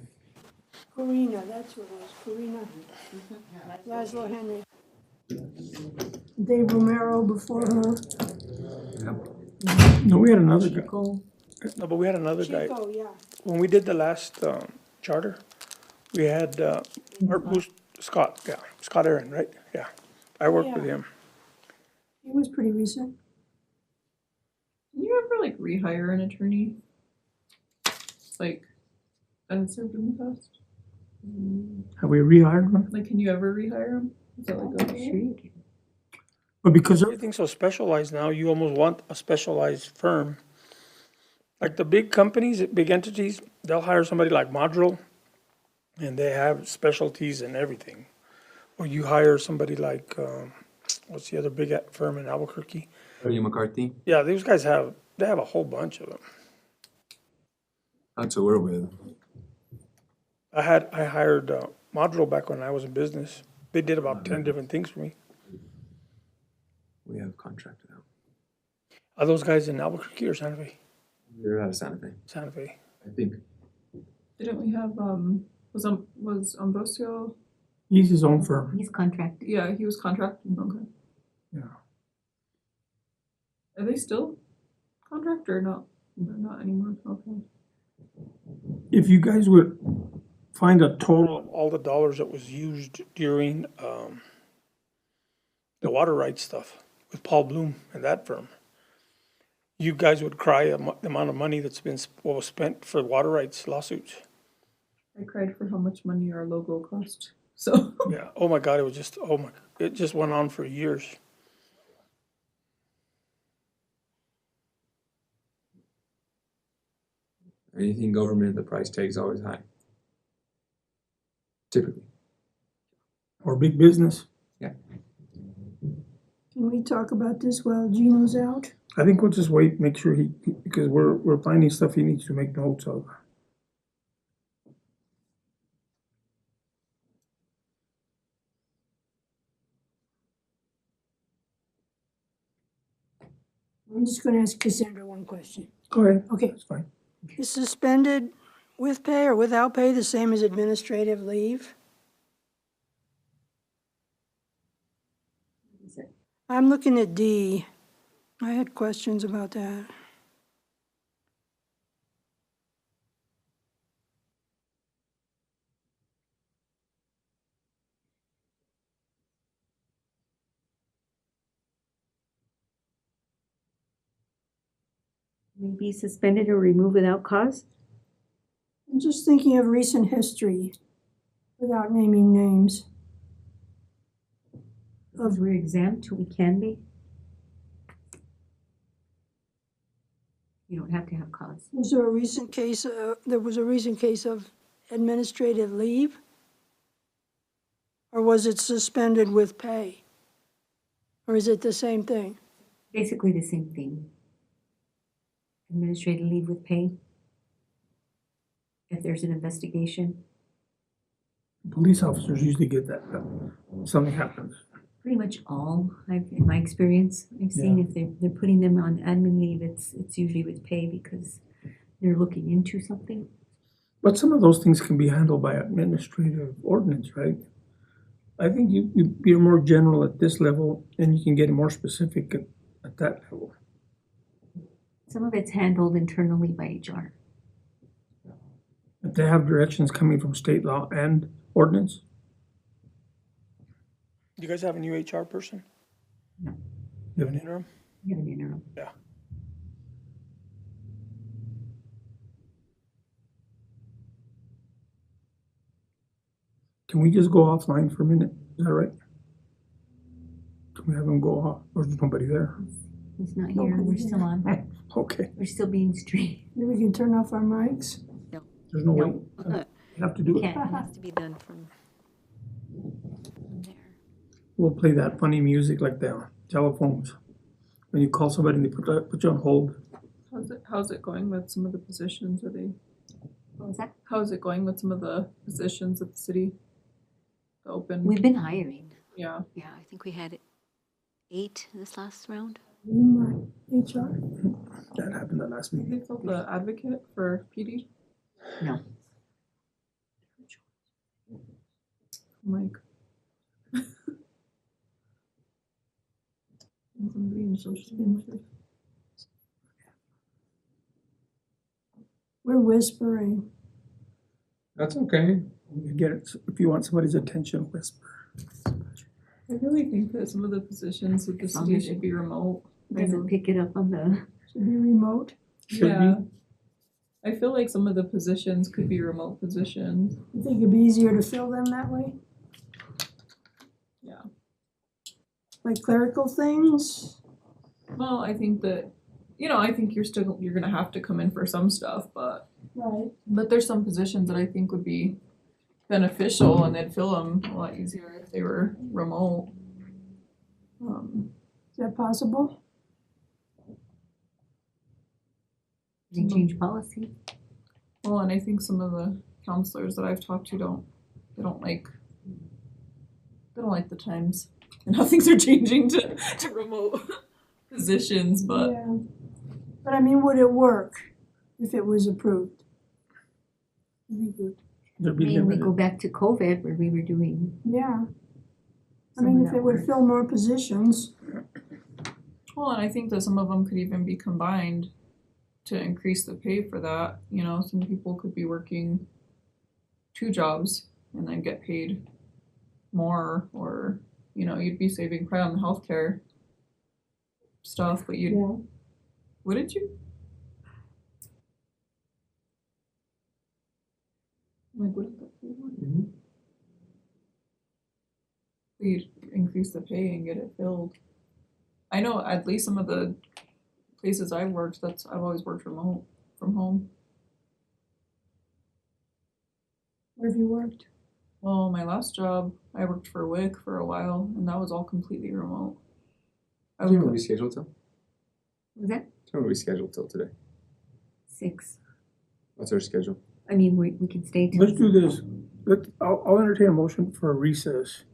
Karina, that's what it was, Karina. Laszlo Henry. Dave Romero before her. No, we had another guy. Chico, No, but we had another guy. Chico, yeah. When we did the last charter, we had Scott, yeah, Scott Aaron, right? Yeah. I worked with Yeah. him. He was pretty recent. Can you ever like rehire an attorney? Like, that has served in the past? Have we rehired one? Like, can you ever rehire him? Is that like a But because everything's so specialized now, you almost want a specialized firm. Like the big companies, big entities, they'll hire somebody like Modril, and they have specialties in everything. Or you hire somebody like, what's the other big firm in Albuquerque? W. McCarthy. Yeah, these guys have a whole bunch of them. That's what we're with. I hired Modril back when I was in business. They did about 10 different things for me. We have contracted out. Are those guys in Albuquerque or Santa Fe? We're out of Santa Fe. Santa Fe. I think. Didn't we have was Ambrosio? He's his own firm. he's contracted. Yeah, he was contracted. Okay. Yeah. Are they still contract or not? They're not anymore. Okay. If you guys would find a total of all the dollars that was used during, the water rights stuff with Paul Bloom and that firm. You guys would cry the amount of money that's been, what was spent for water rights lawsuits. I cried for how much money our logo cost. So Yeah, oh my God, it just went on for years. Anything government, the price tag is always high. Typically. Or big business. Yeah. Can we talk about this while Gino's out? I think we'll just wait, make sure because we're finding stuff he needs to make notes of. I'm just gonna ask Cassandra one question. Go ahead. Okay, That's fine. is suspended with pay or without pay the same as administrative leave? I'm looking at D. I had questions about that. Maybe suspended or removed without cause? I'm just thinking of recent history without naming names. Because we're exempt, we can be. You don't have to have cause. Was there a recent case, there was a recent case of administrative leave? Or was it suspended with pay? Or is it the same thing? Basically the same thing. Administrative leave with pay. If there's an investigation, Police officers usually get that, something happens. pretty much all, in my experience, I've seen if they're putting them on admin leave, it's usually with pay because they're looking into something. But some of those things can be handled by administrative ordinance, right? I think you're more general at this level and you can get more specific at that level. Some of it's handled internally by HR. If they have directions coming from state law and ordinance. Do you guys have a new HR person? No. You have an interim? You have an interim. Yeah. Can we just go offline for a minute? Is that right? Can we have them go off? Or is nobody there? He's not here, we're still on. Okay, We're still being straight. Maybe we can turn off our mics? there's no way. No. You have to do it. Can't, it has to be done from there. We'll play that funny music like the telephones. When you call somebody and they put you on hold. how's it going with some of the positions? Are they? What was that? How's it going with some of the positions at the city? The open. We've been hiring. Yeah. Yeah, I think we had 8 this last round. HR? That happened that last Did meeting. they fill the advocate for PD? No. Mike. Somebody in social media. We're whispering. That's okay. You get it. If you want somebody's attention, whisper. I really think that some of the positions with the As long city as should it be remote. I Doesn't know- pick it up on the, Should be remote. Should yeah. be. I feel like some of the positions could be remote positions. You think it'd be easier to fill them that way? Yeah. Like clerical things? Well, I think that, I think you're gonna have to come in for some stuff, but Right. there's some positions that I think would be beneficial and they'd fill them a lot easier if they were remote. Is that possible? they change policy. Well, and I think some of the counselors that I've talked to don't like the times and how things are changing to remote positions, but Yeah. But I mean, would it work if it was approved? I think it would. There'd I be mean, we go limited. back to COVID where we were doing Yeah. I some mean, of if that it would work. fill more positions, well, and I think that some of them could even be combined to increase the pay for that. Some people could be working two jobs and then get paid more, or, you know, you'd be saving probably on the healthcare stuff, but you'd, Yeah, wouldn't you? Like, wouldn't that be one? Mhm. You'd increase the pay and get it filled. I know at least some of the places I've worked, I've always worked remote from home. where have you worked? Well, my last job, I worked for WIC for a while, and that was all completely remote. I Do you would know go, we scheduled till? Was that Do you know we scheduled till today? 6? What's our schedule? I mean, we can stay till. Let's do this. I'll entertain a motion for a recess.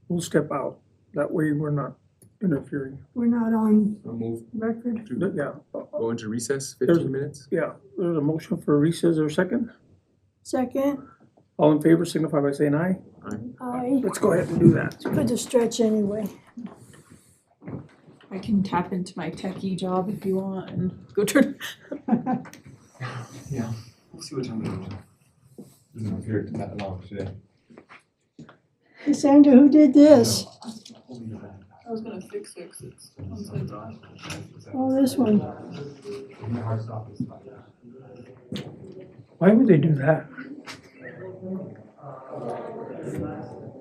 We'll step out. That way we're not interfering. We're not on I'll move record. to Yeah, go into recess, There's- 15 minutes. yeah, there's a motion for a recess or a second. Second, All in favor signify by saying aye. I Let's go ahead and do that. put the stretch anyway. I can tap into my techie job if you want and go turn. Yeah, we'll see what time we do. Doesn't appear that long today. Hey Sandra, who did this? I was gonna fix it 'cause it's one side's off. Oh, this one. Why would they do that?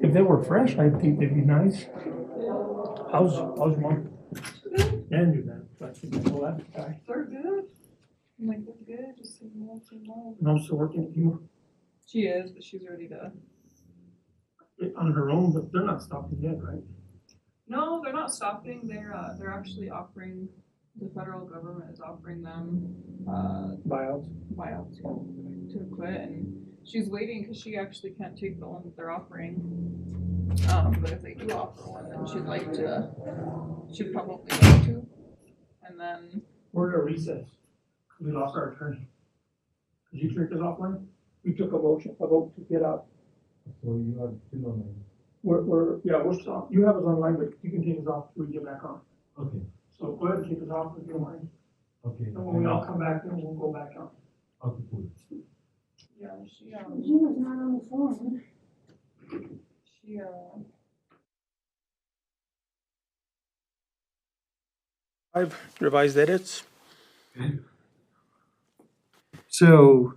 If they were fresh, I think they'd be nice. How's mom? Andrew then, that's the last guy. They're good. I'm like, that's good, just say no, say no. And I'm still working with you She is, but she's ready to. on her own, but they're not stopping yet, right? No, they're not stopping. They're actually offering. The federal government is offering them Buyouts. buyouts to quit, and she's waiting because she actually can't take the one that they're offering. But if they do offer one, then she'd probably like to. And then We're at a recess. We lost our attorney. Did you take us offline? We took a vote to get out. So you have two on We're still, you have us online, but you can take us off till we get back on. Okay, So go ahead and take us off if you don't mind. okay. And when we all come back, then we'll go back on. Okay, cool. yeah, she Gina's not on the phone. she Five revised edits. So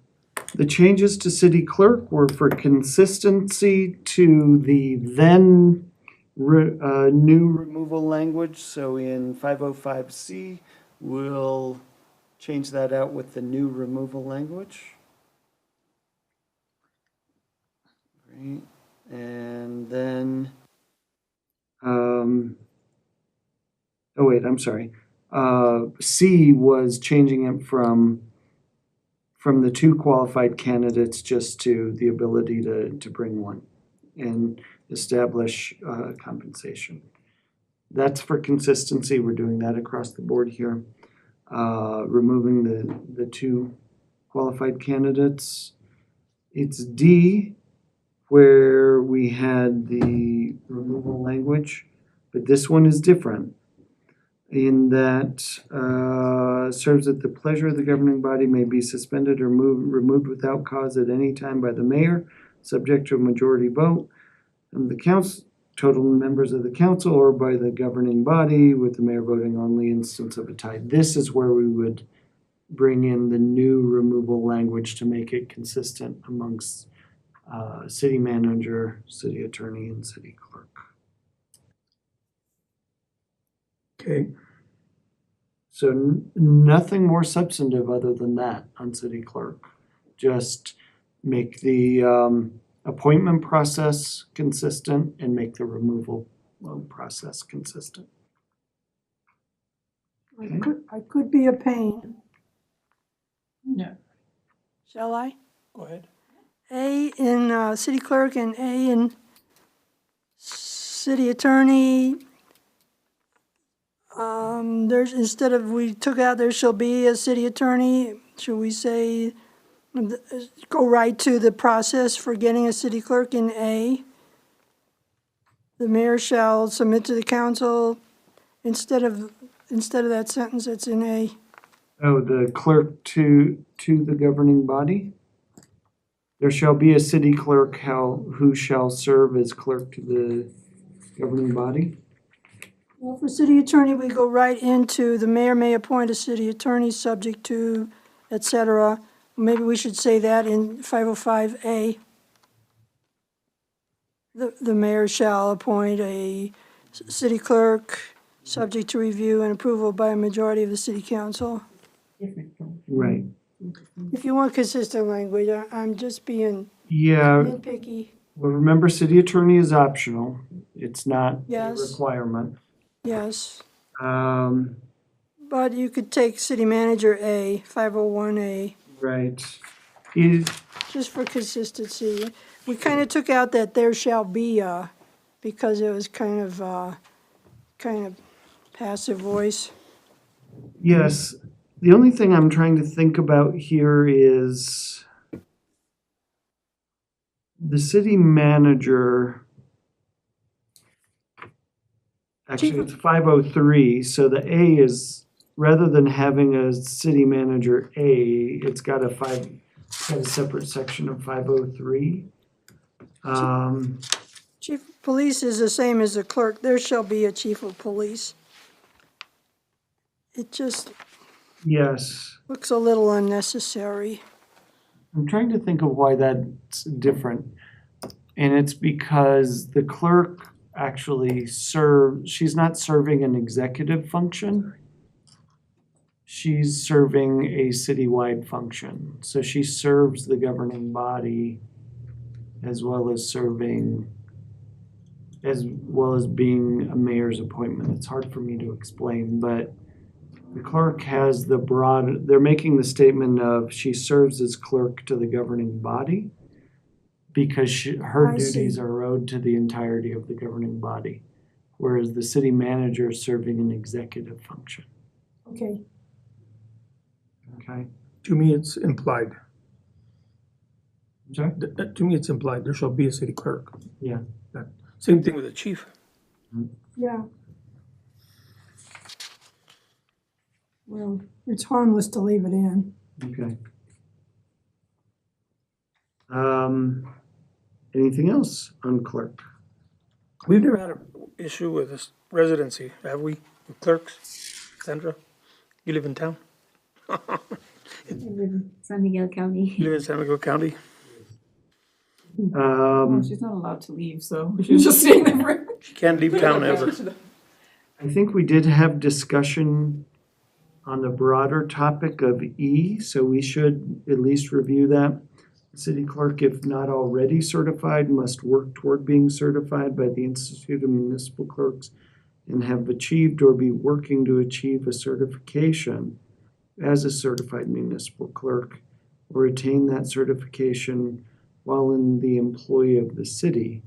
the changes to city clerk were for consistency to the then new removal language. So in 505C, we'll change that out with the new removal language. Great. And then, oh wait, I'm sorry. C was changing it from the two qualified candidates just to the ability to bring one and establish compensation. That's for consistency. We're doing that across the board here. Removing the two qualified candidates. It's D where we had the removal language, but this one is different in that serves at the pleasure of the governing body, may be suspended or removed without cause at any time by the mayor, subject to a majority vote, and the council, total members of the council, or by the governing body, with the mayor voting on the instance of a tie. This is where we would bring in the new removal language to make it consistent amongst city manager, city attorney, and city clerk. Okay. So nothing more substantive other than that on city clerk. Just make the appointment process consistent and make the removal process consistent. I could be a pain. yeah. Shall I? Go ahead. A in city clerk and A in city attorney. There's, instead of, we took out there shall be a city attorney, should we say, go right to the process for getting a city clerk in A? The mayor shall submit to the council, instead of that sentence that's in A. Oh, the clerk to the governing body? There shall be a city clerk who shall serve as clerk to the governing body. Well, for city attorney, we go right into the mayor may appoint a city attorney subject to, et cetera. Maybe we should say that in 505A. The mayor shall appoint a city clerk subject to review and approval by a majority of the city council. Different though. Right. If you want consistent language, I'm just being Yeah, nitpicky. well, remember, city attorney is optional. It's not a Yes. requirement. Yes, Um, but you could take city manager A, 501A, right. Is, just for consistency. We kind of took out that there shall be a, because it was kind of passive voice. yes, the only thing I'm trying to think about here is the city manager. Actually, it's 503, so the A is, rather than having a city manager A, it's got a separate section of 503. Chief of police is the same as the clerk. There shall be a chief of police. It just Yes, looks a little unnecessary. I'm trying to think of why that's different. And it's because the clerk actually she's not serving an executive function. She's serving a citywide function. So she serves the governing body as well as being a mayor's appointment. It's hard for me to explain, but the clerk has they're making the statement of she serves as clerk to the governing body because her I see. duties are owed to the entirety of the governing body, whereas the city manager is serving an executive function. Okay, Okay? To me, it's implied. I'm sorry? To me, it's implied. There shall be a city clerk. Yeah. Same thing with the chief. yeah. Well, it's harmless to leave it in. Okay. Anything else on clerk? We've never had an issue with this residency, have we? With clerks? Sandra, you live in town? San Miguel County. You live in San Miguel County? Well, she's not allowed to leave, so she's just staying there. She can't leave town ever. I think we did have discussion on the broader topic of E, so we should at least review that. City clerk, if not already certified, must work toward being certified by the Institute of Municipal Clerks and have achieved or be working to achieve a certification as a certified municipal clerk or attain that certification while in the employ of the city.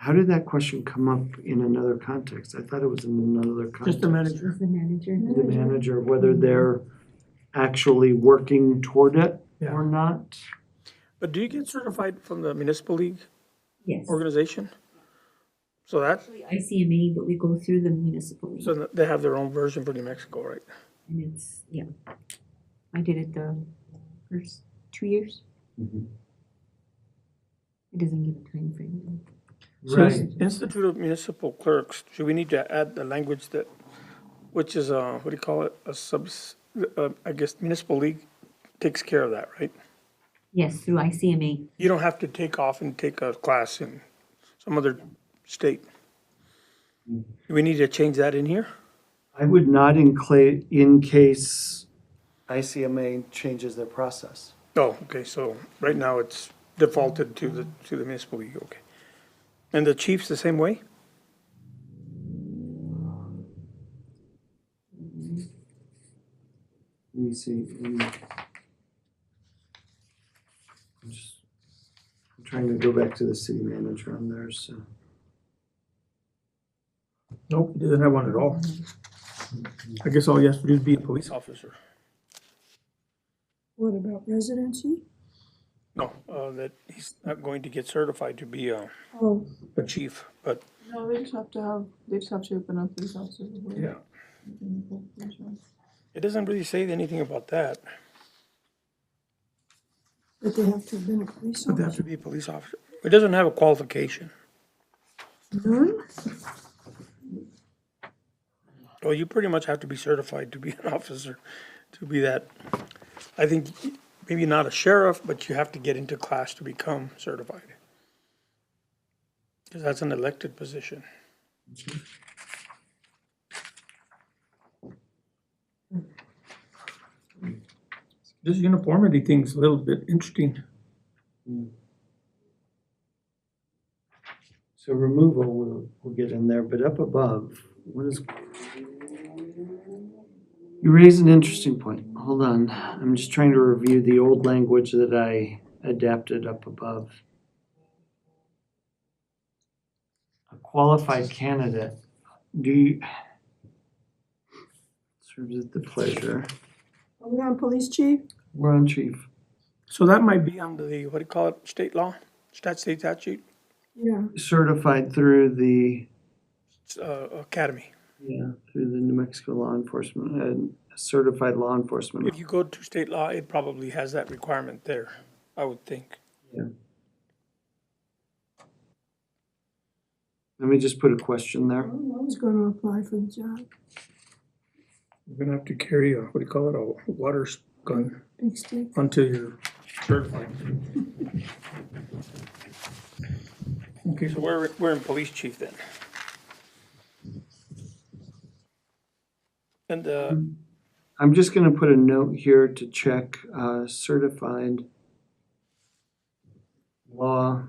How did that question come up in another context? I thought it was in another context. Just the manager. The manager. The manager, whether they're actually working toward it Yeah. or not. But do you get certified from the municipal league Yes. organization? So that, ICMA, but we go through the municipal league. so they have their own version for New Mexico, right? And it's, yeah. I did it the first 2 years. Mhm. It doesn't give a time frame. So Institute of Municipal Clerks, should we need to add the language that, which is, what do you call it, I guess municipal league takes care of that, right? Yes, through ICMA. You don't have to take off and take a class in some other state. Do we need to change that in here? I would not in case ICMA changes their process. Oh, okay, so right now it's defaulted to the municipal league, okay. And the chief's the same way? Let me see. I'm trying to go back to the city manager on there, so. Nope, he doesn't have one at all. I guess all he has to do is be a police officer. What about residency? No, that he's not going to get certified to be a Oh, chief, but, No, they just have to have been a police officer before. yeah. they can hold positions. It doesn't really say anything about that. that they have to have been a police But they have to officer? be a police officer. It doesn't have a qualification. None? Well, you pretty much have to be certified to be an officer, to be that. I think maybe not a sheriff, but you have to get into class to become certified. Because that's an elected position. This uniformity thing's a little bit interesting. So removal, we'll get in there, but up above, what is? You raise an interesting point. Hold on, I'm just trying to review the old language that I adapted up above. A qualified candidate, do you? Serves at the pleasure. Are we on police chief? We're on chief. So that might be under the, what do you call it, state law, state statute, Yeah. Certified through the, academy. through the New Mexico Law Enforcement, certified law enforcement. If you go to state law, it probably has that requirement there, I would think. Let me just put a question there. I was gonna apply for the job. You're gonna have to carry a, what do you call it, a water gun Big stick. until you're certified. Okay, so we're in police chief then. And, I'm just gonna put a note here to check, certified law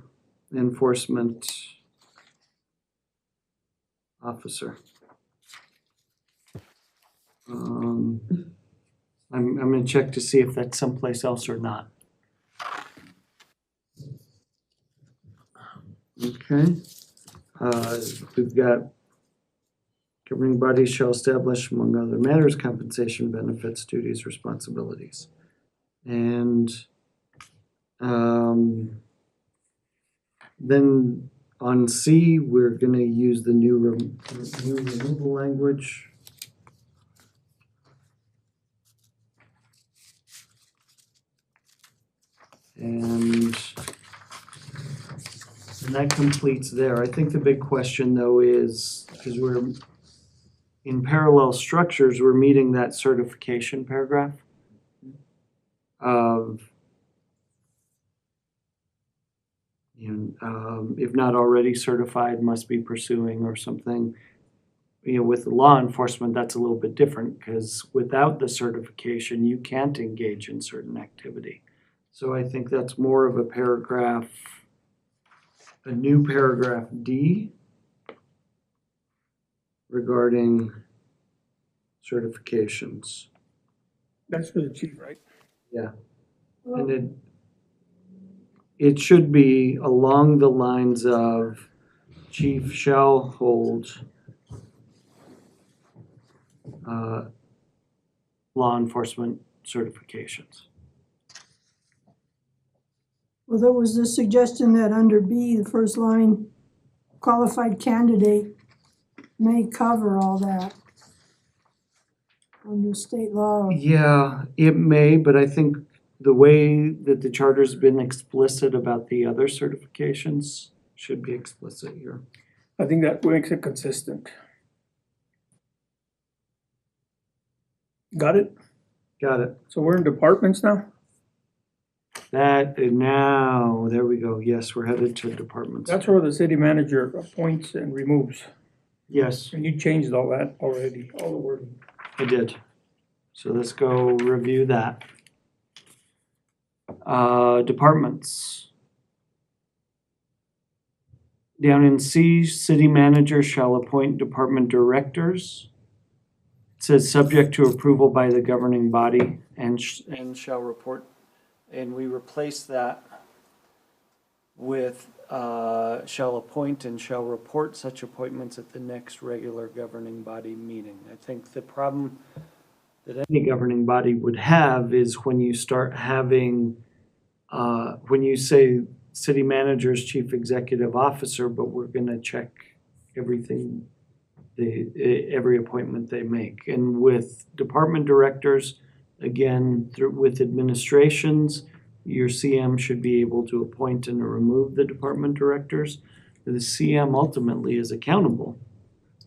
enforcement officer. I'm gonna check to see if that's someplace else or not. Okay, we've got governing bodies shall establish, among other matters, compensation, benefits, duties, responsibilities. And then on C, we're gonna use the new removal language. And that completes there. I think the big question though is, because we're in parallel structures, we're meeting that certification paragraph of, if not already certified, must be pursuing or something. With law enforcement, that's a little bit different because without the certification, you can't engage in certain activity. So I think that's more of a paragraph, a new paragraph D regarding certifications. that's for the chief, right? And it should be along the lines of chief shall hold law enforcement certifications. Well, there was the suggestion that under B, the first line, qualified candidate may cover all that under state law. Yeah, it may, but I think the way that the charter's been explicit about the other certifications should be explicit here. I think that makes it consistent. Got it? Got it. So we're in departments now? Now, there we go. Yes, we're headed to departments. That's where the city manager appoints and removes. Yes, And you changed all that already, all the wording. I did. So let's go review that. Departments. Down in C, city manager shall appoint department directors. It says subject to approval by the governing body and shall report. And we replace that with shall appoint and shall report such appointments at the next regular governing body meeting. I think the problem that any governing body would have is when you start having, when you say city manager's chief executive officer, but we're gonna check everything, every appointment they make. And with department directors, again, with administrations, your CM should be able to appoint and remove the department directors. The CM ultimately is accountable.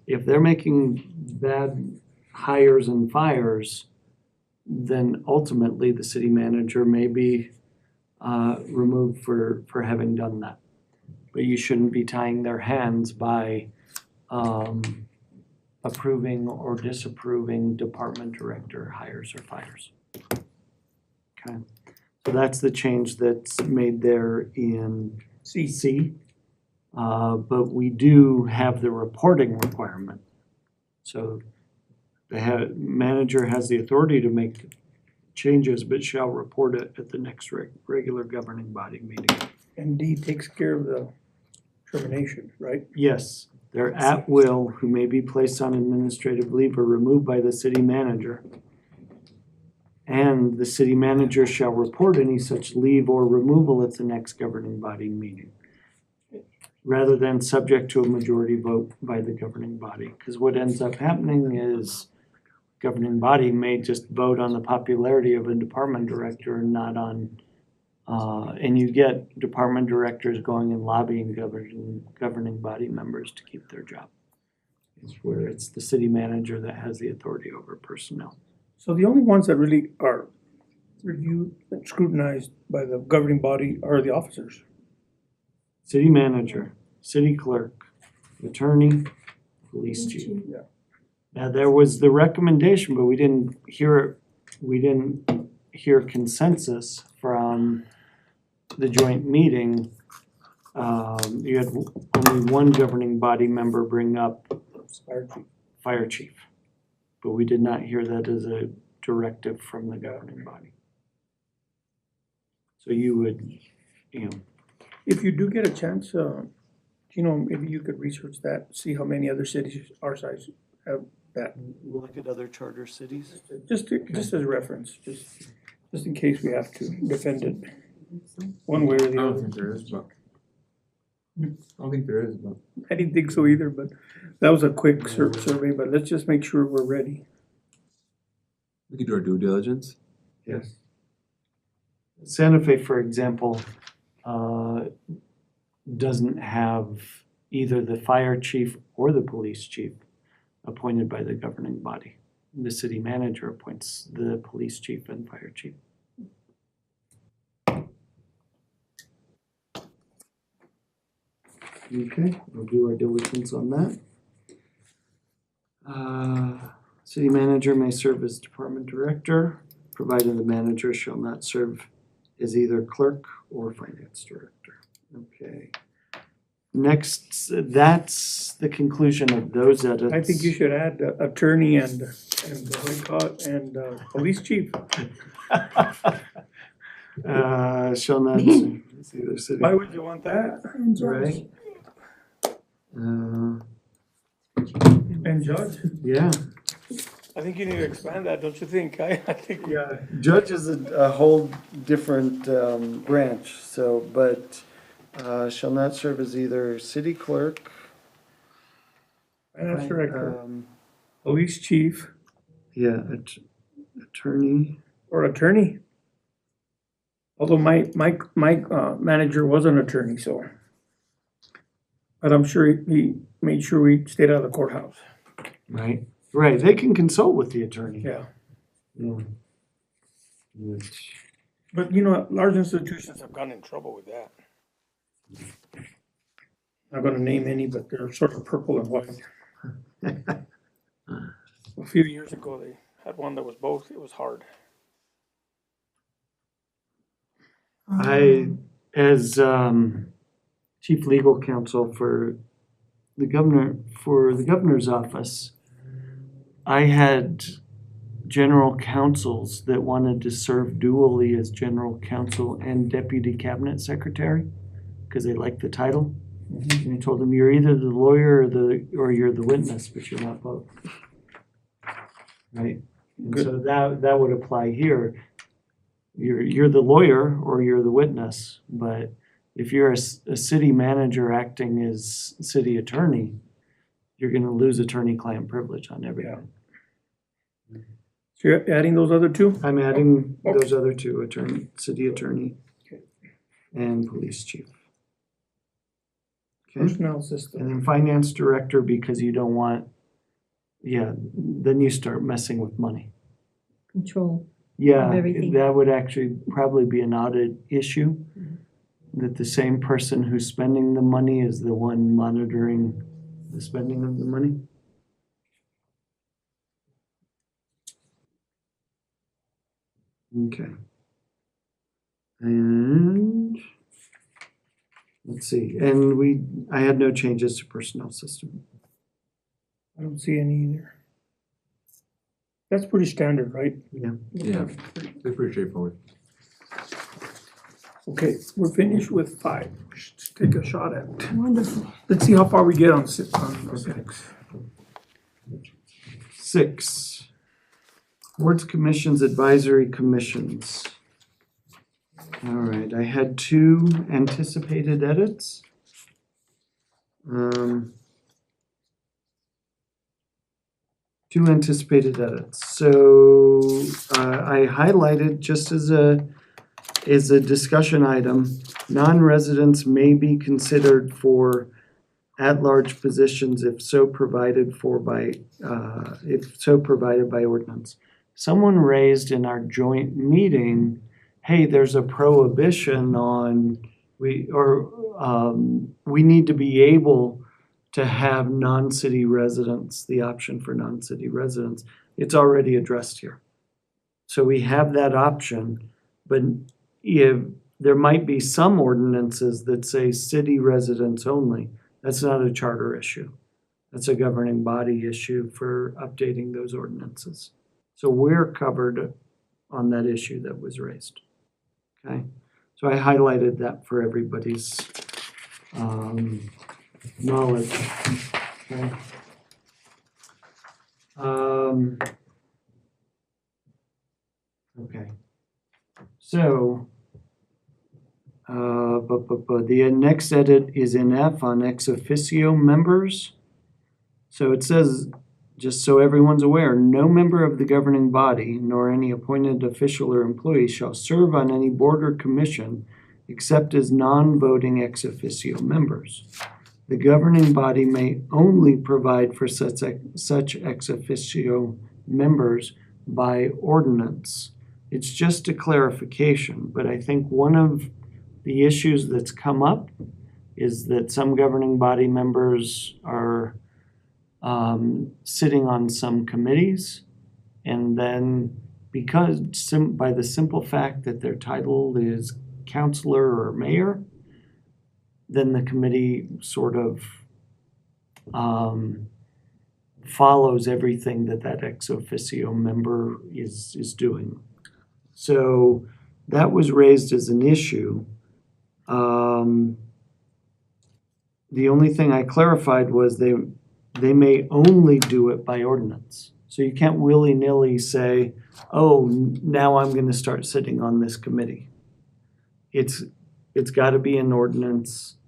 If they're making bad hires and fires, then ultimately the city manager may be removed for having done that. But you shouldn't be tying their hands by approving or disapproving department director hires or fires. Okay, so that's the change that's made there in C. But we do have the reporting requirement. So the manager has the authority to make changes, but shall report it at the next regular governing body meeting. And D takes care of the termination, right? Yes, they're at will who may be placed on administrative leave or removed by the city manager. And the city manager shall report any such leave or removal at the next governing body meeting, rather than subject to a majority vote by the governing body. Because what ends up happening is governing body may just vote on the popularity of a department director and not on, and you get department directors going and lobbying governing body members to keep their job. It's where it's the city manager that has the authority over personnel. So the only ones that really are reviewed and scrutinized by the governing body are the officers. City manager, city clerk, attorney, police chief. Yeah. Now, there was the recommendation, but we didn't hear consensus from the joint meeting. You had only one governing body member bring up fire chief, but we did not hear that as a directive from the governing body. So you would, If you do get a chance, maybe you could research that, see how many other cities our size have that. look at other charter cities. Just as a reference, just in case we have to defend it one way or I the don't other. think there is, but. I don't think there is, but. I didn't think so either, but that was a quick survey, but let's just make sure we're ready. We could do our due diligence. Yes. Santa Fe, for example, doesn't have either the fire chief or the police chief appointed by the governing body. The city manager appoints the police chief and fire chief. Okay, we'll do our diligence on that. City manager may serve as department director, provided the manager shall not serve as either clerk or finance director. Okay. Next, that's the conclusion of those edits. I think you should add attorney and police chief. Shall not serve as either city. Why would you want that? And judge. Right? And judge? Yeah. I think you need to expand that, don't you think? I think. Yeah, judge is a whole different branch, so, but shall not serve as either city clerk. Finance director, police chief, Yeah, attorney. or attorney. Although my manager was an attorney, so. But I'm sure he made sure we stayed out of the courthouse. Right, right, they can consult with the attorney. Yeah. Yeah. Which, But large institutions have gotten in trouble with that. Not gonna name any, but they're sort of purple and white. A few years ago, they had one that was both. It was hard. as chief legal counsel for the governor's office, I had general counsels that wanted to serve dually as general counsel and deputy cabinet secretary because they liked the title. And I told them, you're either the lawyer or you're the witness, but you're not both. Right? And so that would apply here. You're the lawyer or you're the witness, but if you're a city manager acting as city attorney, you're going to lose attorney-client privilege on everything. So you're adding those other two? I'm adding those other two, attorney, city attorney and police chief. Okay, Personnel and system. then finance director, because you don't want, yeah, then you start messing with money. Control. Yeah, everything. that would actually probably be an audit issue, that the same person who's spending the money is the one monitoring the spending of the money. Okay. And let's see, and I had no changes to personnel system. I don't see any either. That's pretty standard, right? Yeah. Yeah, they're pretty straightforward. Okay, we're finished with 5. Let's take a shot at it. Wonderful. Let's see how far we get on 6. On 6. 6, boards, commissions, advisory commissions. All right, I had 2 anticipated edits. 2 anticipated edits. So I highlighted just as a discussion item, non-residents may be considered for at-large positions if so provided by ordinance. Someone raised in our joint meeting, hey, there's a prohibition on, we need to be able to have non-city residents, the option for non-city residents. It's already addressed here. So we have that option, but if there might be some ordinances that say city residents only. That's not a charter issue. That's a governing body issue for updating those ordinances. So we're covered on that issue that was raised. Okay, so I highlighted that for everybody's knowledge. Okay. Okay. So the next edit is in F on ex officio members. So it says, just so everyone's aware, no member of the governing body, nor any appointed official or employee shall serve on any board or commission except as non-voting ex officio members. The governing body may only provide for such ex officio members by ordinance. It's just a clarification, but I think one of the issues that's come up is that some governing body members are sitting on some committees, and then because by the simple fact that their title is counselor or mayor, then the committee sort of follows everything that ex officio member is doing. So that was raised as an issue. The only thing I clarified was they may only do it by ordinance. So you can't willy-nilly say, oh, now I'm going to start sitting on this committee. It's got to be an ordinance,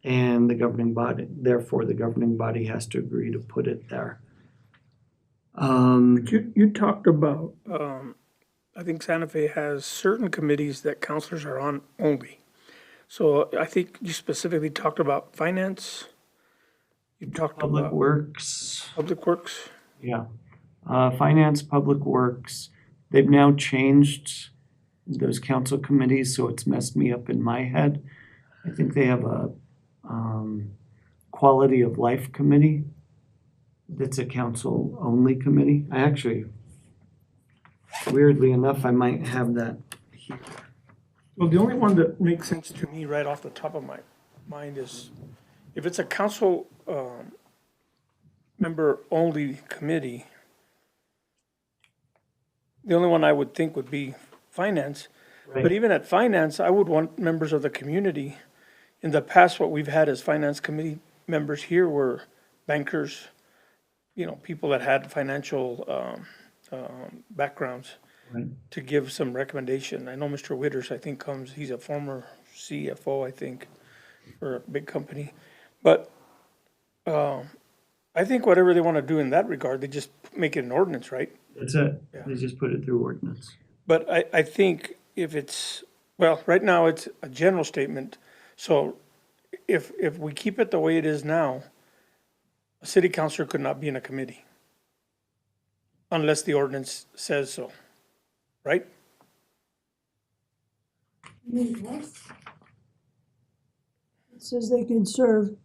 and the governing body, therefore the governing body has to agree to put it there. You talked about, I think Santa Fe has certain committees that counselors are on only. So I think you specifically talked about finance. You talked Public about Works. Public Works. Yeah. Finance, Public Works. They've now changed those council committees, so it's messed me up in my head. I think they have a quality of life committee that's a council-only committee. I actually, weirdly enough, I might have that here. Well, the only one that makes sense to me right off the top of my mind is if it's a council member-only committee, the only one I would think would be finance. But Right. even at finance, I would want members of the community. In the past, what we've had as finance committee members here were bankers, people that had financial backgrounds Right. to give some recommendation. I know Mr. Witters, I think he's a former CFO, I think, for a big company. But I think whatever they want to do in that regard, they just make it an ordinance, right? That's it. Yeah. They just put it through ordinance. But I think if it's, well, right now it's a general statement. So if we keep it the way it is now, a city councilor could not be in a committee unless the ordinance says so, right? It says they can serve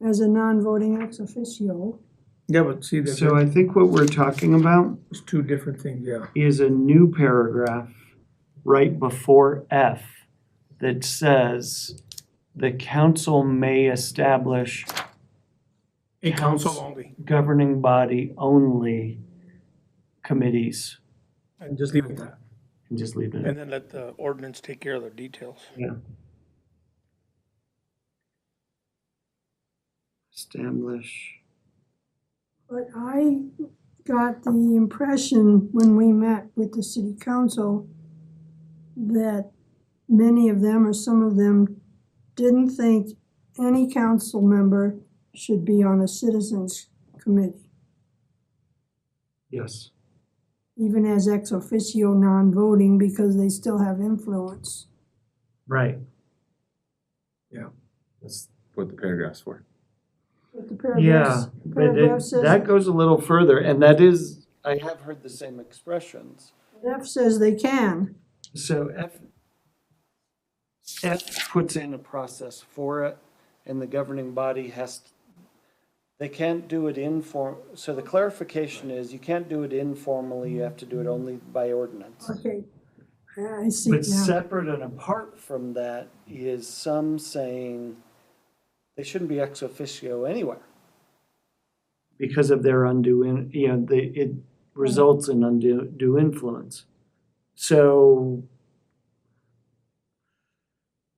as a non-voting ex officio. Yeah, but see, So I think what we're talking about it's two different things, yeah. is a new paragraph right before F that says the council may establish A council only, governing body only committees, and just leave it at that. and just leave it And at. then let the ordinance take care of the details. Establish. But I got the impression when we met with the city council that many of them or some of them didn't think any council member should be on a citizens committee, Yes. even as ex officio non-voting, because they still have influence. Right. That's what the paragraph's for. But the Yeah, paragraph but says, that goes a little further, and that is, I have heard the same expressions. F says they can. So F puts in a process for it, and the governing body they can't do it so the clarification is, you can't do it informally, you have to do it only by ordinance. Okay, I see But now. separate and apart from that is some saying they shouldn't be ex officio anywhere. Because of their it results in undue influence.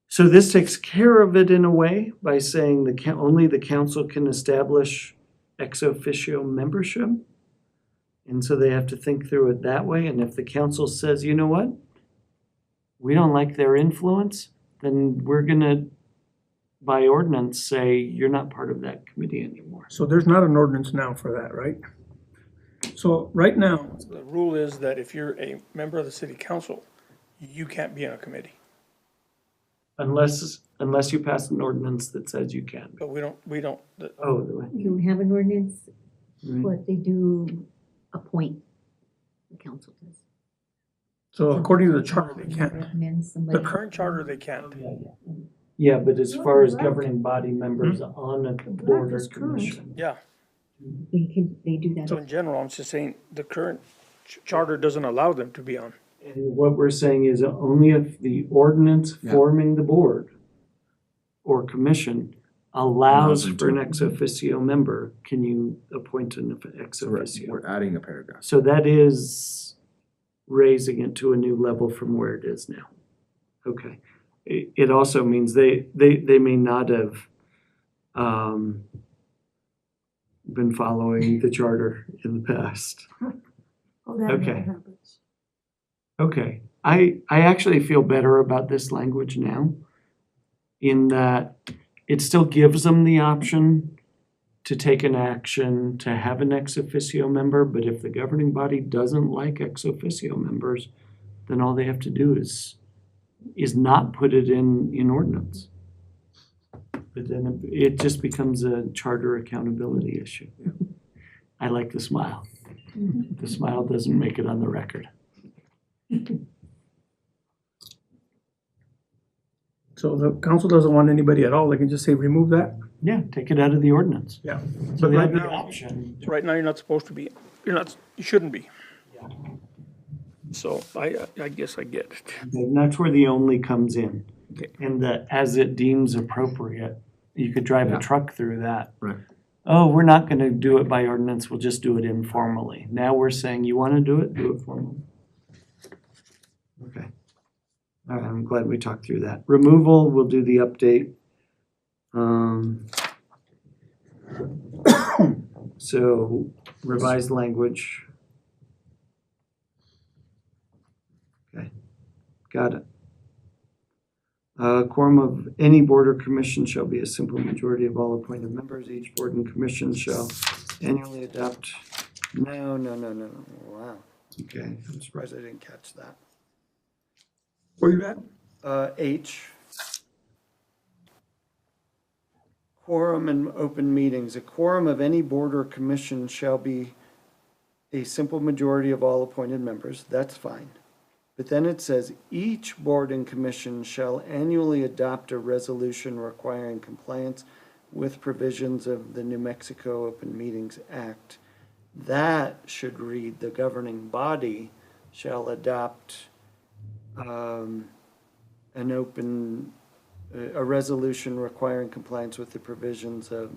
So this takes care of it in a way by saying only the council can establish ex officio membership. And so they have to think through it that way. And if the council says, you know what? We don't like their influence, then we're gonna, by ordinance, say you're not part of that committee anymore. So there's not an ordinance now for that, right? So right now, the rule is that if you're a member of the city council, you can't be on a committee. Unless you pass an ordinance that says you can. But we don't, Oh, We don't have an ordinance, right. but they do appoint, the council does. so according to the charter, they can't. Recommend The somebody. current charter, they can't. Yeah, but as far as governing body members on a board or is current. commission. Yeah, They do that. so in general, I'm just saying, the current charter doesn't allow them to be on. And what we're saying is only if the ordinance Yeah. forming the board or commission allows Allows them for an to. ex officio member, can you appoint an ex So we're officio? adding a paragraph. So that is raising it to a new level from where it is now. Okay. It also means they may not have been following the charter in the past. Oh, that Okay. happens. Okay, I actually feel better about this language now, in that it still gives them the option to take an action to have an ex officio member, but if the governing body doesn't like ex officio members, then all they have to do is not put it in ordinance. But then it just becomes a charter accountability issue. I like the smile. The smile doesn't make it on the record. So the council doesn't want anybody at all, they can just say, remove that? Yeah, take it out of the ordinance. Yeah. So But they right have the now, option. right now, you're not supposed to be, you shouldn't be. So I guess I get it. And that's where the only comes in. Okay. And the as it deems appropriate, you could drive a Yeah. truck through that. Right. Oh, we're not gonna do it by ordinance, we'll just do it informally. Now we're saying, you wanna do it formally. Okay. All right, I'm glad we talked through that. Removal, we'll do the update. So revised language. Okay, got it. Quorum of any board or commission shall be a simple majority of all appointed members. Each board and commission shall annually adopt No. Wow. Okay, I'm surprised I didn't catch that. Where you at? H. Quorum and open meetings. A quorum of any board or commission shall be a simple majority of all appointed members. That's fine. But then it says, each board and commission shall annually adopt a resolution requiring compliance with provisions of the New Mexico Open Meetings Act. That should read, the governing body shall adopt an open, a resolution requiring compliance with the provisions of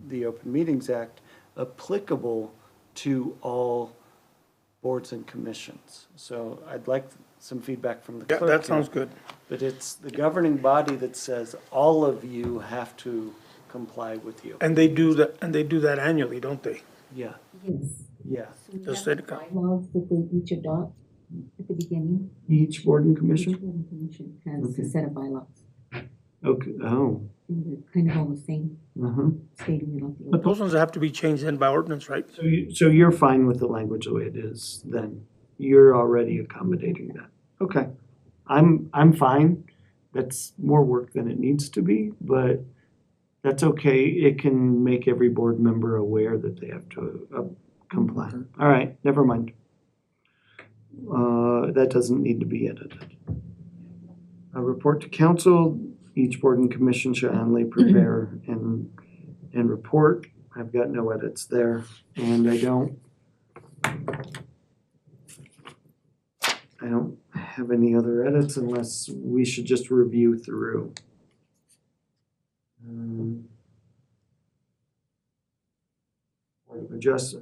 the Open Meetings Act applicable to all boards and commissions. So I'd like some feedback from the Yeah, clerk. that sounds here. good. But it's the governing body that says all of you have to comply with the. And they do that annually, don't they? Yeah, Yes. yeah. So we The have state the account. bylaws that they each adopt at the beginning. Each board and Each commission? board and commission has Okay. a set of bylaws. Okay, oh, And they're kind of all the same, uh-huh. stating about the. But those ones have to be changed in by ordinance, right? So you're fine with the language the way it is, then? You're already accommodating that? Okay. I'm fine. That's more work than it needs to be, but that's okay. It can make every board member aware that they have to comply. All right, never mind. That doesn't need to be edited. A report to council, each board and commission shall annually prepare and report. I've got no edits there, and I don't have any other edits unless we should just review through.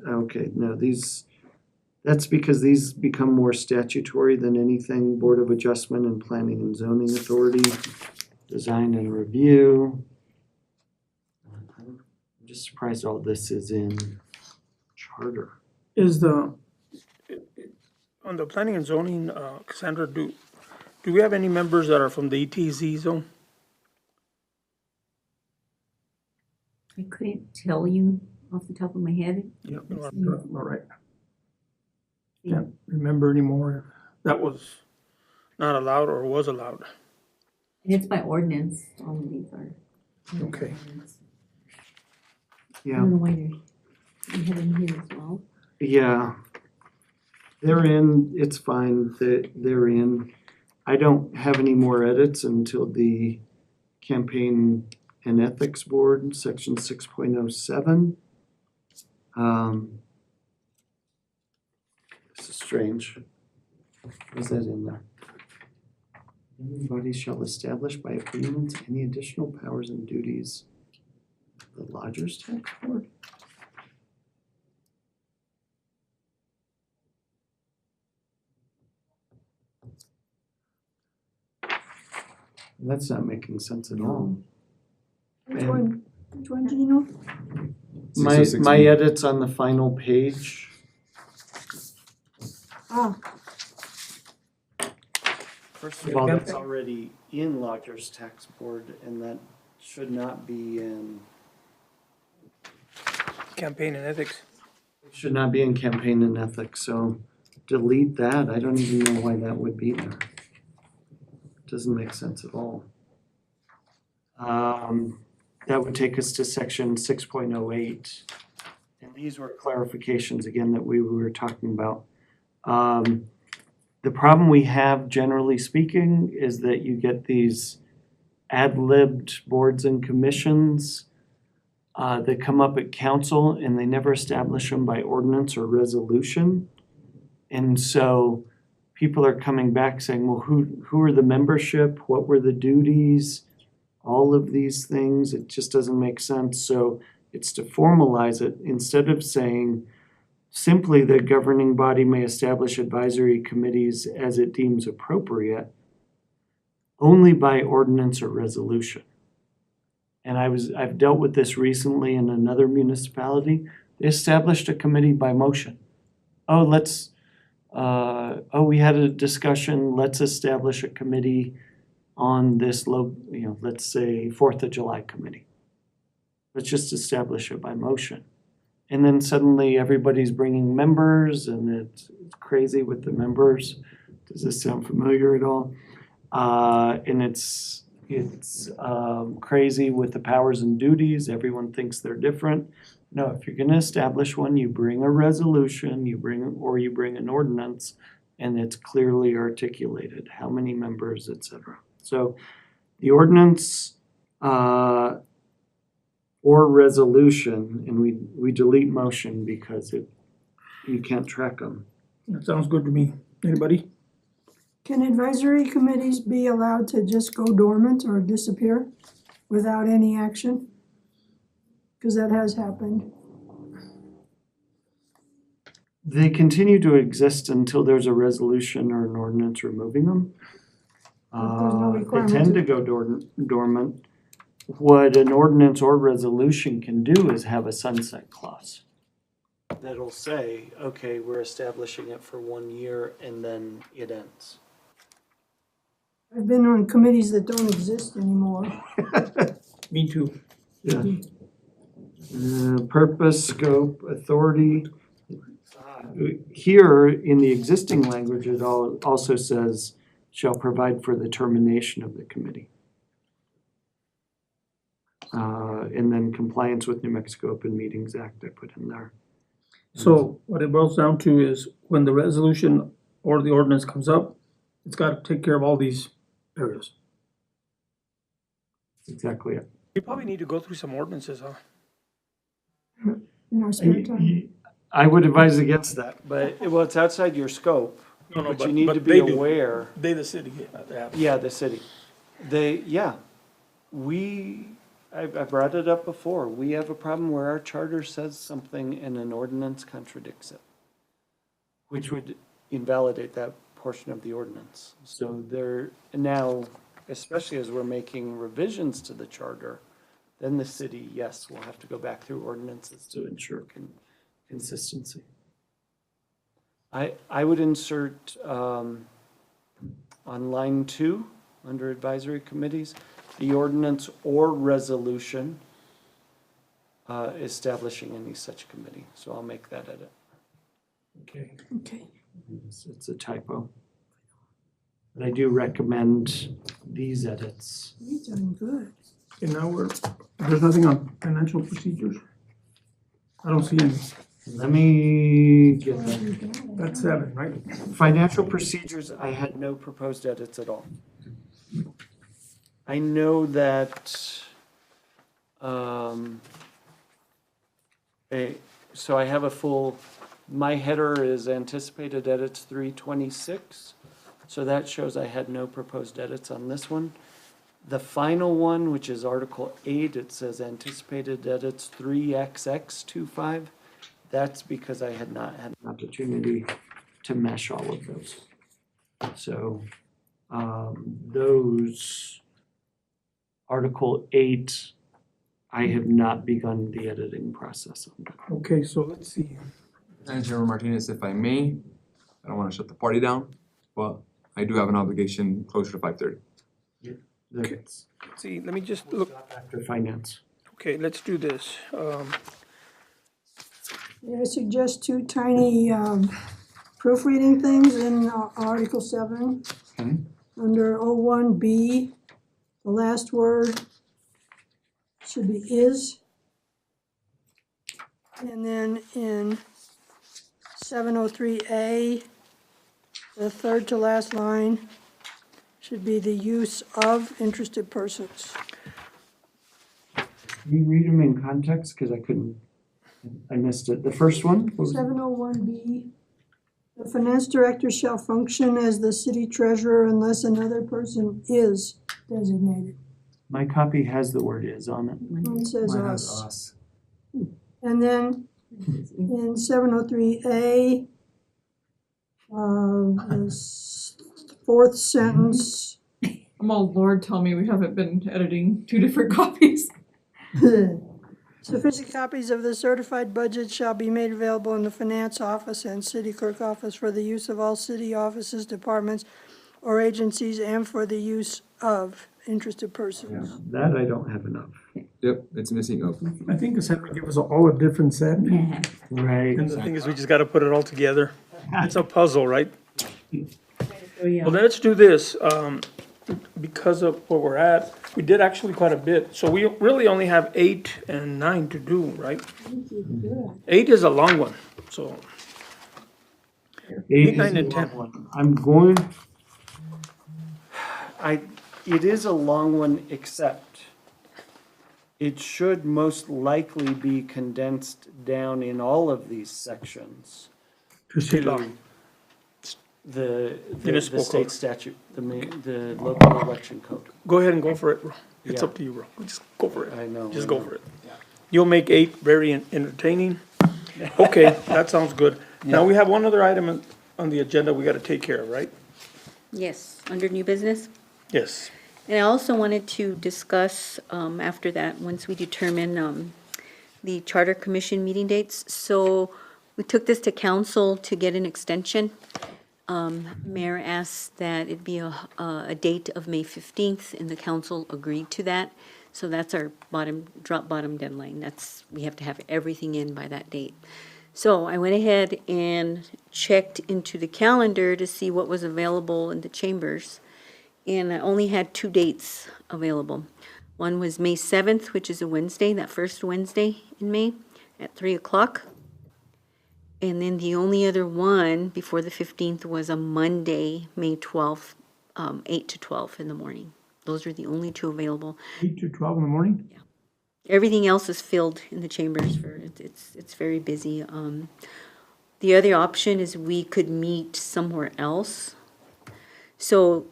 Okay, no, that's because these become more statutory than anything. Board of Adjustment and Planning and Zoning Authority, design and review. I'm just surprised all this is in charter. Is on the planning and zoning, Cassandra, do we have any members that are from the ETZ zone? I couldn't tell you off the top of my head. Yeah, all right. Can't remember anymore if that was not allowed or was allowed. And it's by ordinance, all of these are. Okay. I Yeah. don't know why they have them here as well. Yeah. They're in, it's fine, they're in. I don't have any more edits until the Campaign and Ethics Board, section 6.07. This is strange. Is that in there? Everybody shall establish by agreement any additional powers and duties of the Lodgers Tax Board? That's not making sense at all. Which one do you know? My 606. edits on the final page. Ah, First of all, that's already in Lodgers Tax Board, and that should not be in, Campaign and ethics. should not be in Campaign and Ethics, so delete that. I don't even know why that would be there. Doesn't make sense at all. That would take us to section 6.08. And these were clarifications again that we were talking about. The problem we have, generally speaking, is that you get these ad-libbed boards and commissions that come up at council and they never establish them by ordinance or resolution. And so people are coming back saying, well, who are the membership? What were the duties? All of these things, it just doesn't make sense. So it's to formalize it instead of saying simply the governing body may establish advisory committees as it deems appropriate, only by ordinance or resolution. And I've dealt with this recently in another municipality. They established a committee by motion. We had a discussion, let's establish a committee on this let's say 4th of July committee. Let's just establish it by motion. And then suddenly everybody's bringing members and it's crazy with the members. Does this sound familiar at all? And it's crazy with the powers and duties. Everyone thinks they're different. No, if you're gonna establish one, you bring a resolution, you bring an ordinance, and it's clearly articulated, how many members, et cetera. So the ordinance, or resolution, and we delete motion because you can't track them. That sounds good to me. Anybody? Can advisory committees be allowed to just go dormant or disappear without any action? Because that has happened. They continue to exist until there's a resolution or an ordinance removing them. If there's no They requirement tend to- to go dormant. What an ordinance or resolution can do is have a sunset clause. That'll say, okay, we're establishing it for 1 year and then it ends. I've been on committees that don't exist anymore. Me too. Yeah. Purpose, scope, authority. Here, in the existing language, it also says, shall provide for the termination of the committee. And then compliance with New Mexico Open Meetings Act I put in there. So what it boils down to is when the resolution or the ordinance comes up, it's gotta take care of all these areas. That's exactly it. We probably need to go through some ordinances, huh? In our spare time. I would advise against that, but, well, it's outside your scope, No, but you need to be aware. They, the city, yeah. Yeah, the city. I brought it up before. We have a problem where our charter says something and an ordinance contradicts it, which would invalidate that portion of the ordinance. So now, especially as we're making revisions to the charter, then the city, yes, will have to go back through ordinances to ensure consistency. I would insert, on line 2, under advisory committees, the ordinance or resolution establishing any such committee. So I'll make that edit. Okay. Okay. It's a typo. But I do recommend these edits. You're doing good. And now there's nothing on financial procedures. I don't see any. Let me get that. That's 7, right? Financial procedures, I had no proposed edits at all. I know that, so I have my header is anticipated edits 326. So that shows I had no proposed edits on this one. The final one, which is Article 8, it says anticipated edits 3XX25. That's because I had not had an opportunity to mesh all of those. So those, Article 8, I have not begun the editing process on. Okay, so let's see. And Chairman Martinez, if I may, I don't want to shut the party down, but I do have an obligation closer to 5:30. That's Let's see, let me just look. after finance. Okay, let's do this. May I suggest 2 tiny proofreading things in Article 7? Okay. Under 01B, the last word should be is. And then in 703A, the third to last line should be the use of interested persons. Can you read them in context? Because I missed it. The first one? What was it? 701B, the finance director shall function as the city treasurer unless another person is designated. My copy has the word is on it. It says Mine has us. us. And then in 703A, the fourth sentence, Oh Lord, tell me we haven't been editing 2 different copies. sufficient copies of the certified budget shall be made available in the finance office and city clerk office for the use of all city offices, departments, or agencies, and for the use of interested persons. That I don't have enough. Yep, it's missing up. I think Cassandra gave us all a different set. Right. And the thing is, we just gotta put it all together. It's a puzzle, right? Oh, yeah. Well, then let's do this, because of where we're at, we did actually quite a bit, so we really only have 8 and 9 to do, right? 8 is a long one, so, 8, 9, and 10. I'm going, it is a long one, except it should most likely be condensed down in all of these sections. To state law. The Municipal state code. statute, the local election code. Go ahead and go for it, bro. It's Yeah. up to you, bro. Just go for it. I know. Just I go know. for it. You'll make 8 very entertaining. Okay, that sounds good. Now, we have one other item on the agenda we gotta take care of, right? Yes, under new business. Yes. And I also wanted to discuss, after that, once we determine, the charter commission meeting dates. So we took this to council to get an extension. Mayor asked that it be a date of May 15th, and the council agreed to that. So that's our drop bottom deadline. We have to have everything in by that date. So I went ahead and checked into the calendar to see what was available in the chambers. And I only had 2 dates available. One was May 7th, which is a Wednesday, that first Wednesday in May at 3 o'clock. And then the only other one before the 15th was a Monday, May 12th, 8 to 12 in the morning. Those are the only 2 available. 8 to 12 in the morning? Everything else is filled in the chambers it's very busy. The other option is we could meet somewhere else. So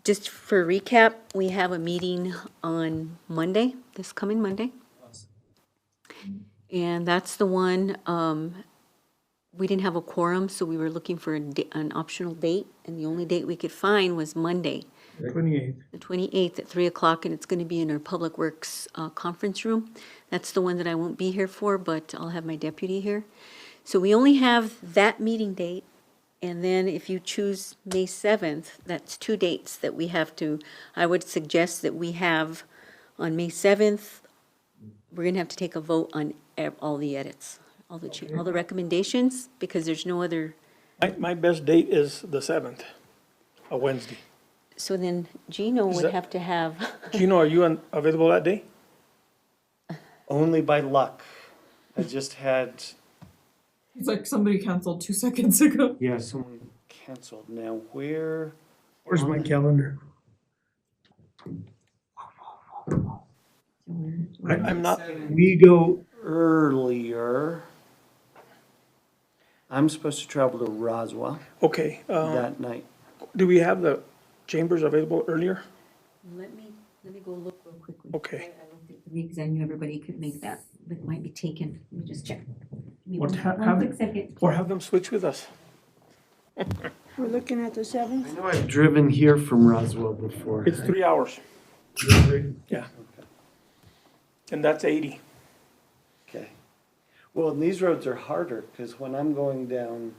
just for recap, we have a meeting on Monday, this coming Monday. And that's the one, we didn't have a quorum, so we were looking for an optional date, and the only date we could find was Monday, 28th. the 28th at 3 o'clock, and it's going to be in our Public Works conference room. That's the one that I won't be here for, but I'll have my deputy here. So we only have that meeting date, and then if you choose May 7th, that's 2 dates that we have to, I would suggest that we have on May 7th, we're going to have to take a vote on all the edits, all the recommendations, because there's no other. My best date is the 7th, a Wednesday. So then Gino would that- have to have, Gino, are you available that day? Only by luck. I just had, It's like somebody canceled 2 seconds ago. yeah, someone canceled. Now, where? Where's my calendar? I'm not, We go earlier. I'm supposed to travel to Roswell okay, that night. do we have the chambers available earlier? let me go look real quickly. Okay. I looked at the weeks, I knew everybody could make that, but it might be taken. Let me just check. Give me What one have- quick second. Or have them switch with us? We're looking at the 7th. I know I've driven here from Roswell before. It's 3 hours. Yeah. And that's 80. Okay. Well, and these roads are harder, because when I'm going down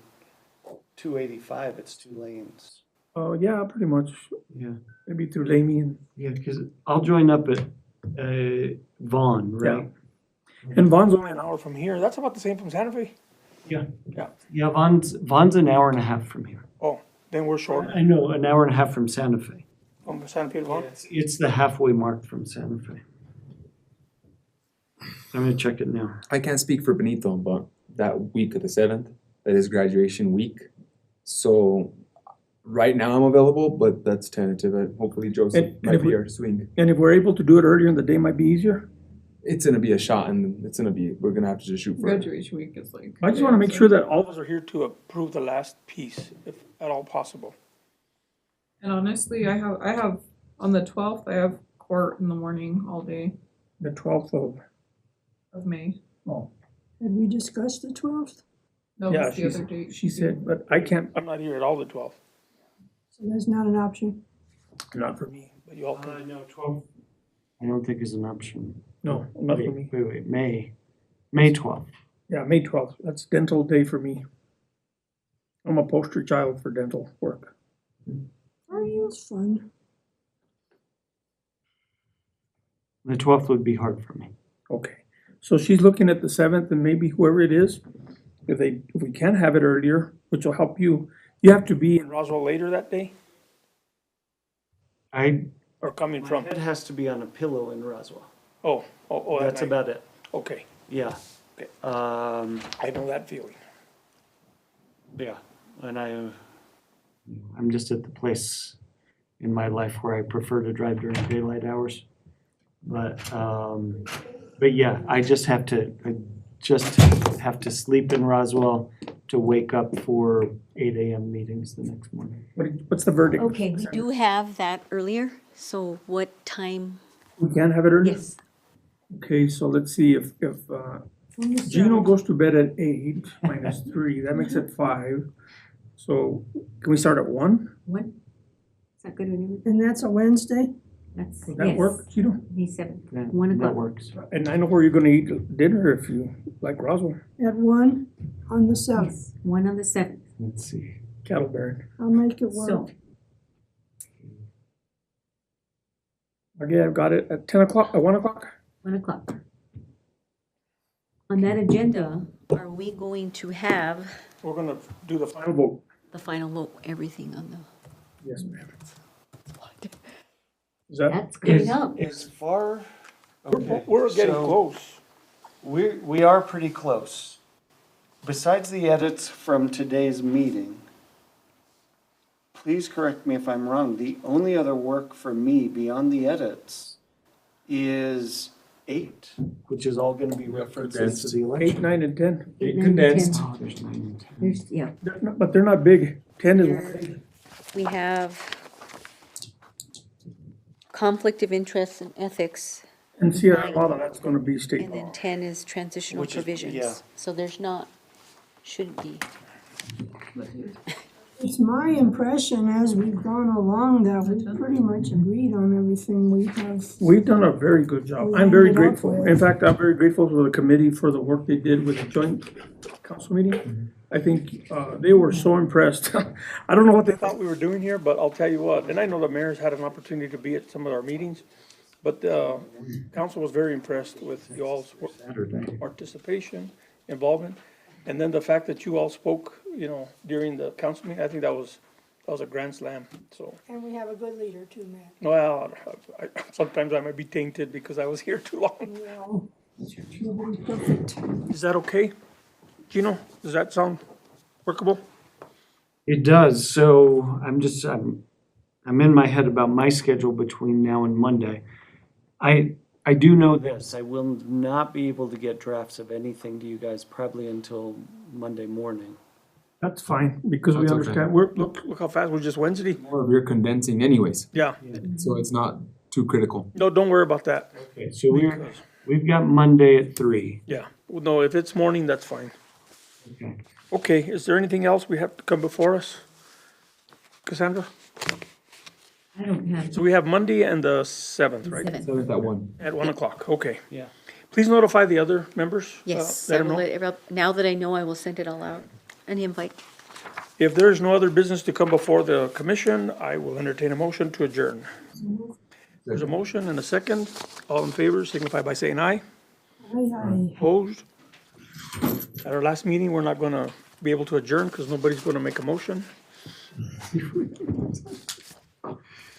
285, it's 2 lanes. Oh, yeah, pretty much. Yeah. Maybe through Lamy and. Yeah, because I'll join up at Vaughn, right? And Vaughn's only an hour from here. That's about the same from Santa Fe. Yeah. Yeah. Yeah, Vaughn's an hour and a half from here. Oh, then we're short I know, an hour and a half from Santa Fe. from Santa Fe to Vaughn. It's the halfway mark from Santa Fe. I'm gonna check it now. I can't speak for Benito, but that week of the 7th, that is graduation week. So right now I'm available, but that's tentative. Hopefully Joseph And might if be we- our swing. And if we're able to do it earlier in the day, might be easier. It's gonna be a shot, and we're gonna have to just shoot for it. Graduation week is like. I just want to make sure that all of us are here to approve the last piece, if at all possible. And honestly, I have, on the 12th, I have court in the morning all day The 12th of May. oh, Had we discussed the 12th? That yeah, was the other date. she said, but I can't, I'm not here at all the 12th. So that's not an option. Not for me, but you all can. No, 12. I don't think is an option. No, not for me. Wait, May 12th. Yeah, May 12th. That's dental day for me. I'm a poster child for dental work. Are you? It's fun. The 12th would be hard for me. Okay, so she's looking at the 7th and maybe whoever it is, if we can have it earlier, which will help you. You have to be in Roswell later that day or coming My from? head has to be on a pillow in Roswell. Oh, that That's night. about it. Okay, Yeah. Okay. I know that feeling. Yeah, and I'm just at the place in my life where I prefer to drive during daylight hours. But yeah, I just have to sleep in Roswell to wake up for 8 a.m. meetings the next morning. What's the verdict? Okay. We do have that earlier, so what time? We can have it earlier? Yes. Okay, so let's see if Gino goes to bed at 8 minus 3, that makes it 5. So can we start at 1? 1? Is that good with you? And that's a Wednesday? That's, Would that yes, work, Gino? May 7th, Yeah, 1 o'clock. That works. And I know where you're gonna eat dinner if you like Roswell, At 1 on the 7th. Yes, 1 on the 7th. Let's see. Cattle Baron. I'll make it So, work. Okay, I've got it at 10 o'clock, at 1 o'clock? 1 o'clock. On that agenda, Are we going to have We're gonna do the final vote. the final vote, everything on the? Yes, ma'am. Is that, that's coming up. Is far. Okay, we're getting so close. We are pretty close. Besides the edits from today's meeting, please correct me if I'm wrong, the only other work for me beyond the edits is 8, which is all gonna be references to the 8, election. 9, and 10. 8, 9, and condensed. 10. Oh, there's 9 and 10. There's, yeah, But they're not big. 10 is one page. We have conflict of interest and ethics, And Sierra Nevada, that's gonna be state and then law. 10 is transitional Which is- yeah. provisions. So there's not, should be. It's my impression as we've gone along that we've pretty much agreed on everything we have. We've done a very good job. We I'm very ended up grateful. with- In fact, I'm very grateful for the committee for the work they did with the joint council meeting. I think they were so impressed. I don't know what they thought we were doing here, but I'll tell you what, and I know the mayor's had an opportunity to be at some of our meetings, but the council was very impressed with y'all's participation, involvement. And then the fact that you all spoke, during the council meeting, I think that was a grand slam, so. And we have a good leader too, Matt. Well, sometimes I might be tainted because I was here too long. Well, nobody's perfect. Is that okay? Gino, does that sound workable? It does, so I'm in my head about my schedule between now and Monday. I do know this, I will not be able to get drafts of anything to you guys probably until Monday morning. That's fine, because we That's okay. understand, look how fast, we're just Wednesday. More of your condensing anyways, Yeah, so it's not too critical. no, don't worry about that. Okay, so Because- we've got Monday at 3. Yeah, well, no, if it's morning, that's fine. Okay. Okay, is there anything else we have to come before us? Cassandra? I don't have. So we have Monday and the 7th, right? 7th. 7th at 1. At 1 o'clock, okay. Yeah. Please notify the other members. Yes, Let I them will know. let now that I know, I will send it all out, an invite. If there is no other business to come before the commission, I will entertain a motion to adjourn. There's a motion and a second. All in favor signify by saying aye. Aye. Opposed? At our last meeting, we're not gonna be able to adjourn because nobody's gonna make a motion.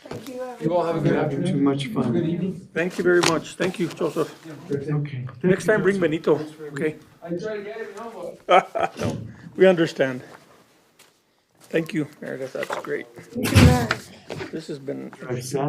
Thank you, everyone. You all have a good Having too much fun. Thank you very much. Thank you, Joseph. Okay. Next time, bring Benito, okay? I try to get it, No, we understand. Thank you, Meredith, that's great. Thank you, Matt. This has been Drive south.